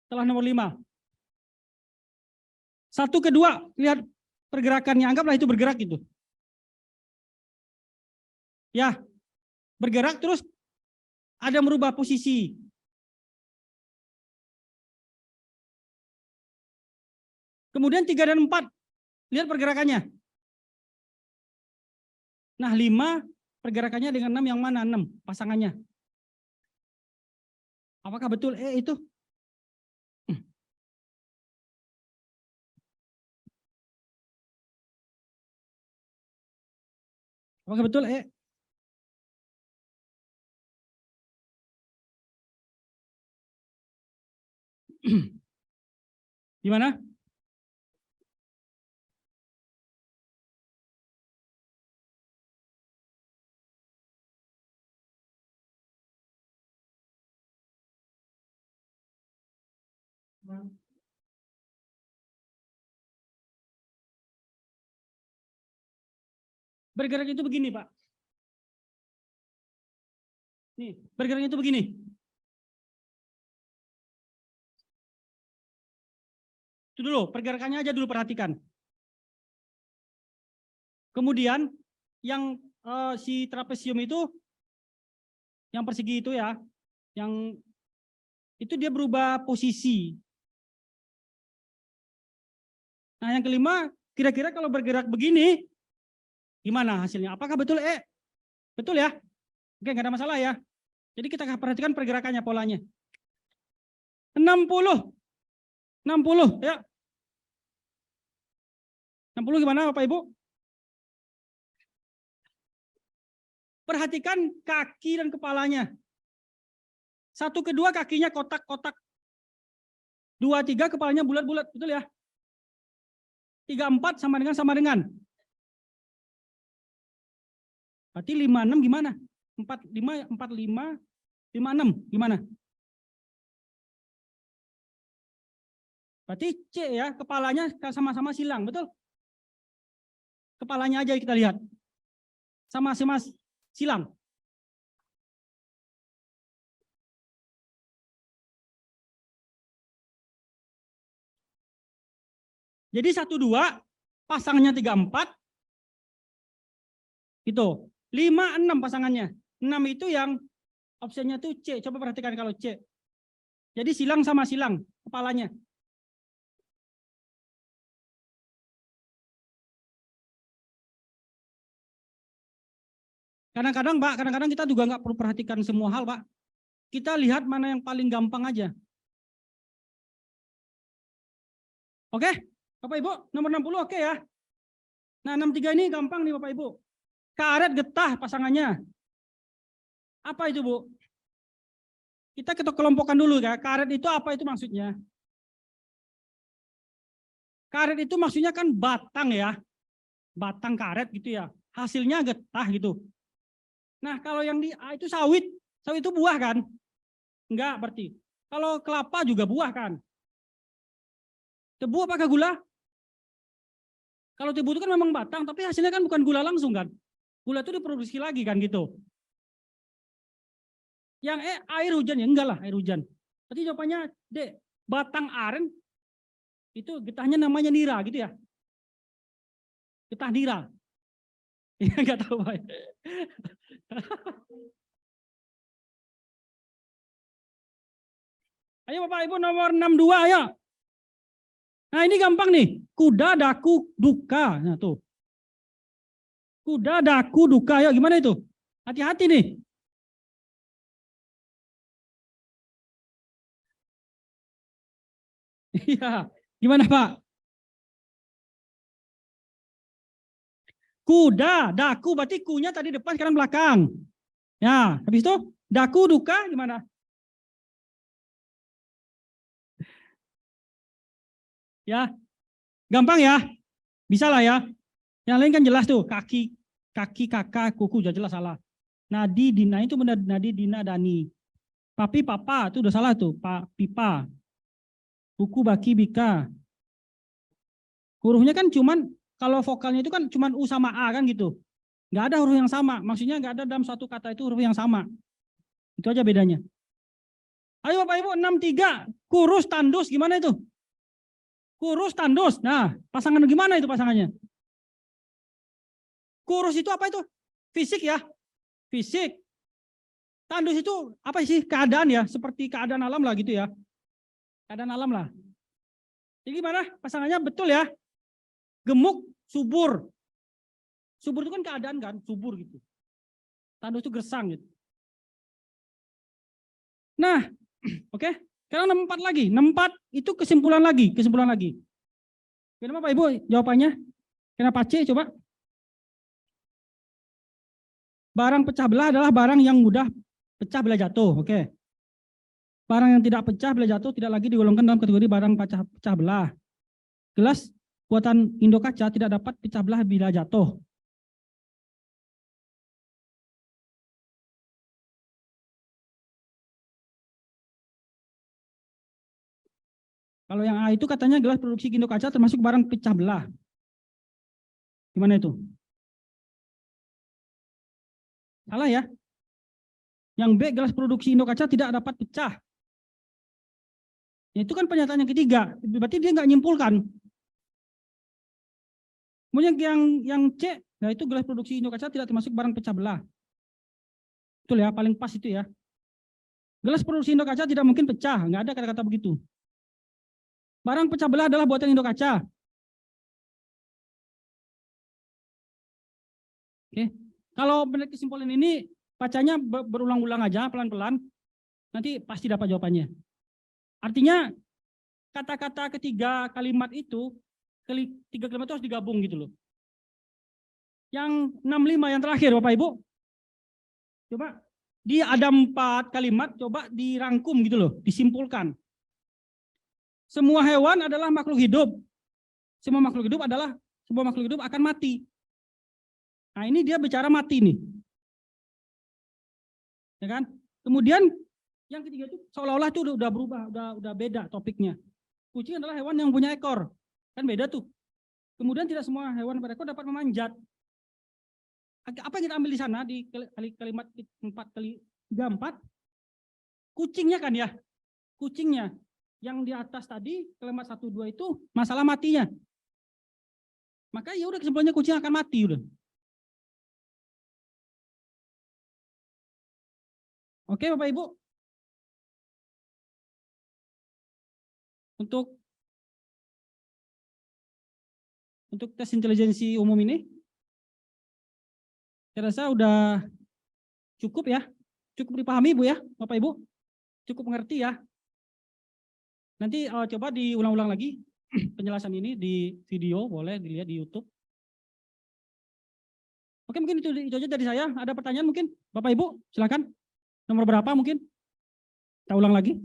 Setelah nomor 5. 1 ke 2, lihat pergerakannya, anggaplah itu bergerak gitu. Ya, bergerak terus ada merubah posisi. Kemudian 3 dan 4, lihat pergerakannya. Nah 5 pergerakannya dengan 6 yang mana? 6 pasangannya. Apakah betul itu? Apakah betul Gimana? Bergerak itu begini, Pak. Nih, bergeraknya itu begini. Itu dulu, pergerakannya aja dulu perhatikan. Kemudian yang si trapesium itu, yang persegi itu ya, yang itu dia berubah posisi. Nah yang kelima, kira-kira kalau bergerak begini, gimana hasilnya? Apakah betul Betul ya? Oke, nggak ada masalah ya. Jadi kita perhatikan pergerakannya, polanya. 60 ya. 60 gimana Bapak Ibu? Perhatikan kaki dan kepalanya. 1 ke 2 kakinya kotak-kotak. 2, 3 kepalanya bulat-bulat, betul ya? 3, 4 sama dengan. Berarti 5, 6 gimana? 4, 5, 6 gimana? Berarti C ya, kepalanya sama-sama silang, betul? Kepalanya aja kita lihat. Sama-sama silang. Jadi 1, 2, pasangannya 3, 4. Gitu. 5, 6 pasangannya. 6 itu yang opsinya tuh C. Coba perhatikan kalau C. Jadi silang sama silang kepalanya. Kadang-kadang Pak, kadang-kadang kita juga nggak perlu perhatikan semua hal Pak. Kita lihat mana yang paling gampang aja. Oke, Bapak Ibu, nomor 60 oke ya. Nah 63 ini gampang nih Bapak Ibu. Karet getah pasangannya. Apa itu Bu? Kita kelompokkan dulu ya. Karet itu apa itu maksudnya? Karet itu maksudnya kan batang ya. Batang karet gitu ya. Hasilnya getah gitu. Nah kalau yang di A itu sawit. Sawit itu buah kan? Enggak berarti. Kalau kelapa juga buah kan? Tebu apakah gula? Kalau tebu itu kan memang batang, tapi hasilnya kan bukan gula langsung kan? Gula itu diproduksi lagi kan gitu. Yang air hujan ya enggak lah air hujan. Berarti jawabannya D. Batang aren itu getahnya namanya nira gitu ya. Getah nira. Ya enggak tahu Pak. Ayo Bapak Ibu nomor 62 ayo. Nah ini gampang nih. Kuda, daku, duka. Nah tuh. Kuda, daku, duka. Ayo gimana itu? Hati-hati nih. Iya. Gimana Pak? Kuda, daku. Berarti kunya tadi depan sekarang belakang. Ya. Habis itu daku, duka gimana? Ya. Gampang ya. Bisa lah ya. Yang lain kan jelas tuh. Kaki, kakak, kuku udah jelas salah. Nadi, Dina itu benar. Nadi, Dina, Dani. Papi, papa itu udah salah tuh. Pak, pipa. Buku, baki, bika. Hurufnya kan cuman kalau vokalnya itu kan cuma U sama A kan gitu. Nggak ada huruf yang sama. Maksudnya nggak ada dalam suatu kata itu huruf yang sama. Itu aja bedanya. Ayo Bapak Ibu, 63. Kurus tandus gimana itu? Kurus tandus. Nah, pasangan gimana itu pasangannya? Kurus itu apa itu? Fisik ya. Fisik. Tandus itu apa sih? Keadaan ya. Seperti keadaan alam lah gitu ya. Keadaan alam lah. Jadi gimana? Pasangannya betul ya. Gemuk, subur. Subur itu kan keadaan kan, subur gitu. Tandus itu gersang gitu. Nah, oke. Sekarang 64 lagi. 64 itu kesimpulan lagi. Kenapa Pak Ibu jawabannya? Kenapa C coba? Barang pecah belah adalah barang yang mudah pecah bila jatuh. Oke. Barang yang tidak pecah bila jatuh tidak lagi digolongkan dalam kategori barang pecah belah. Gelas buatan Indo Kaca tidak dapat pecah belah bila jatuh. Kalau yang A itu katanya gelas produksi Indo Kaca termasuk barang pecah belah. Gimana itu? Salah ya? Yang B, gelas produksi Indo Kaca tidak dapat pecah. Ya, itu kan pernyataan yang ketiga. Berarti dia nggak nyimpulkan. Kemudian yang C, nah itu gelas produksi Indo Kaca tidak termasuk barang pecah belah. Betul ya, paling pas itu ya. Gelas produksi Indo Kaca tidak mungkin pecah, nggak ada kata-kata begitu. Barang pecah belah adalah buatan Indo Kaca. Oke. Kalau benar kesimpulan ini bacanya berulang-ulang aja pelan-pelan, nanti pasti dapat jawabannya. Artinya kata-kata ketiga kalimat itu, tiga kalimat itu harus digabung gitu loh. Yang 65 yang terakhir Bapak Ibu, coba ada 4 kalimat, coba dirangkum gitu loh, disimpulkan. Semua hewan adalah makhluk hidup. Semua makhluk hidup akan mati. Nah, ini dia bicara mati nih. Ya kan? Kemudian yang ketiga itu seolah-olah itu udah berubah, udah beda topiknya. Kucing adalah hewan yang punya ekor. Kan beda tuh. Kemudian tidak semua hewan berekor dapat memanjat. Apa yang kita ambil di sana di kalimat 4 kucingnya kan ya? Kucingnya. Yang di atas tadi kalimat 1, 2 itu masalah matinya. Maka ya udah kesimpulannya kucing akan mati udah. Oke Bapak Ibu. Untuk tes intelijensi umum ini saya rasa udah cukup ya. Cukup dipahami Bu ya, Bapak Ibu. Cukup mengerti ya. Nanti coba diulang-ulang lagi penjelasan ini di video, boleh dilihat di YouTube. Oke, mungkin itu aja dari saya. Ada pertanyaan mungkin? Bapak Ibu, silakan. Nomor berapa mungkin? Kita ulang lagi.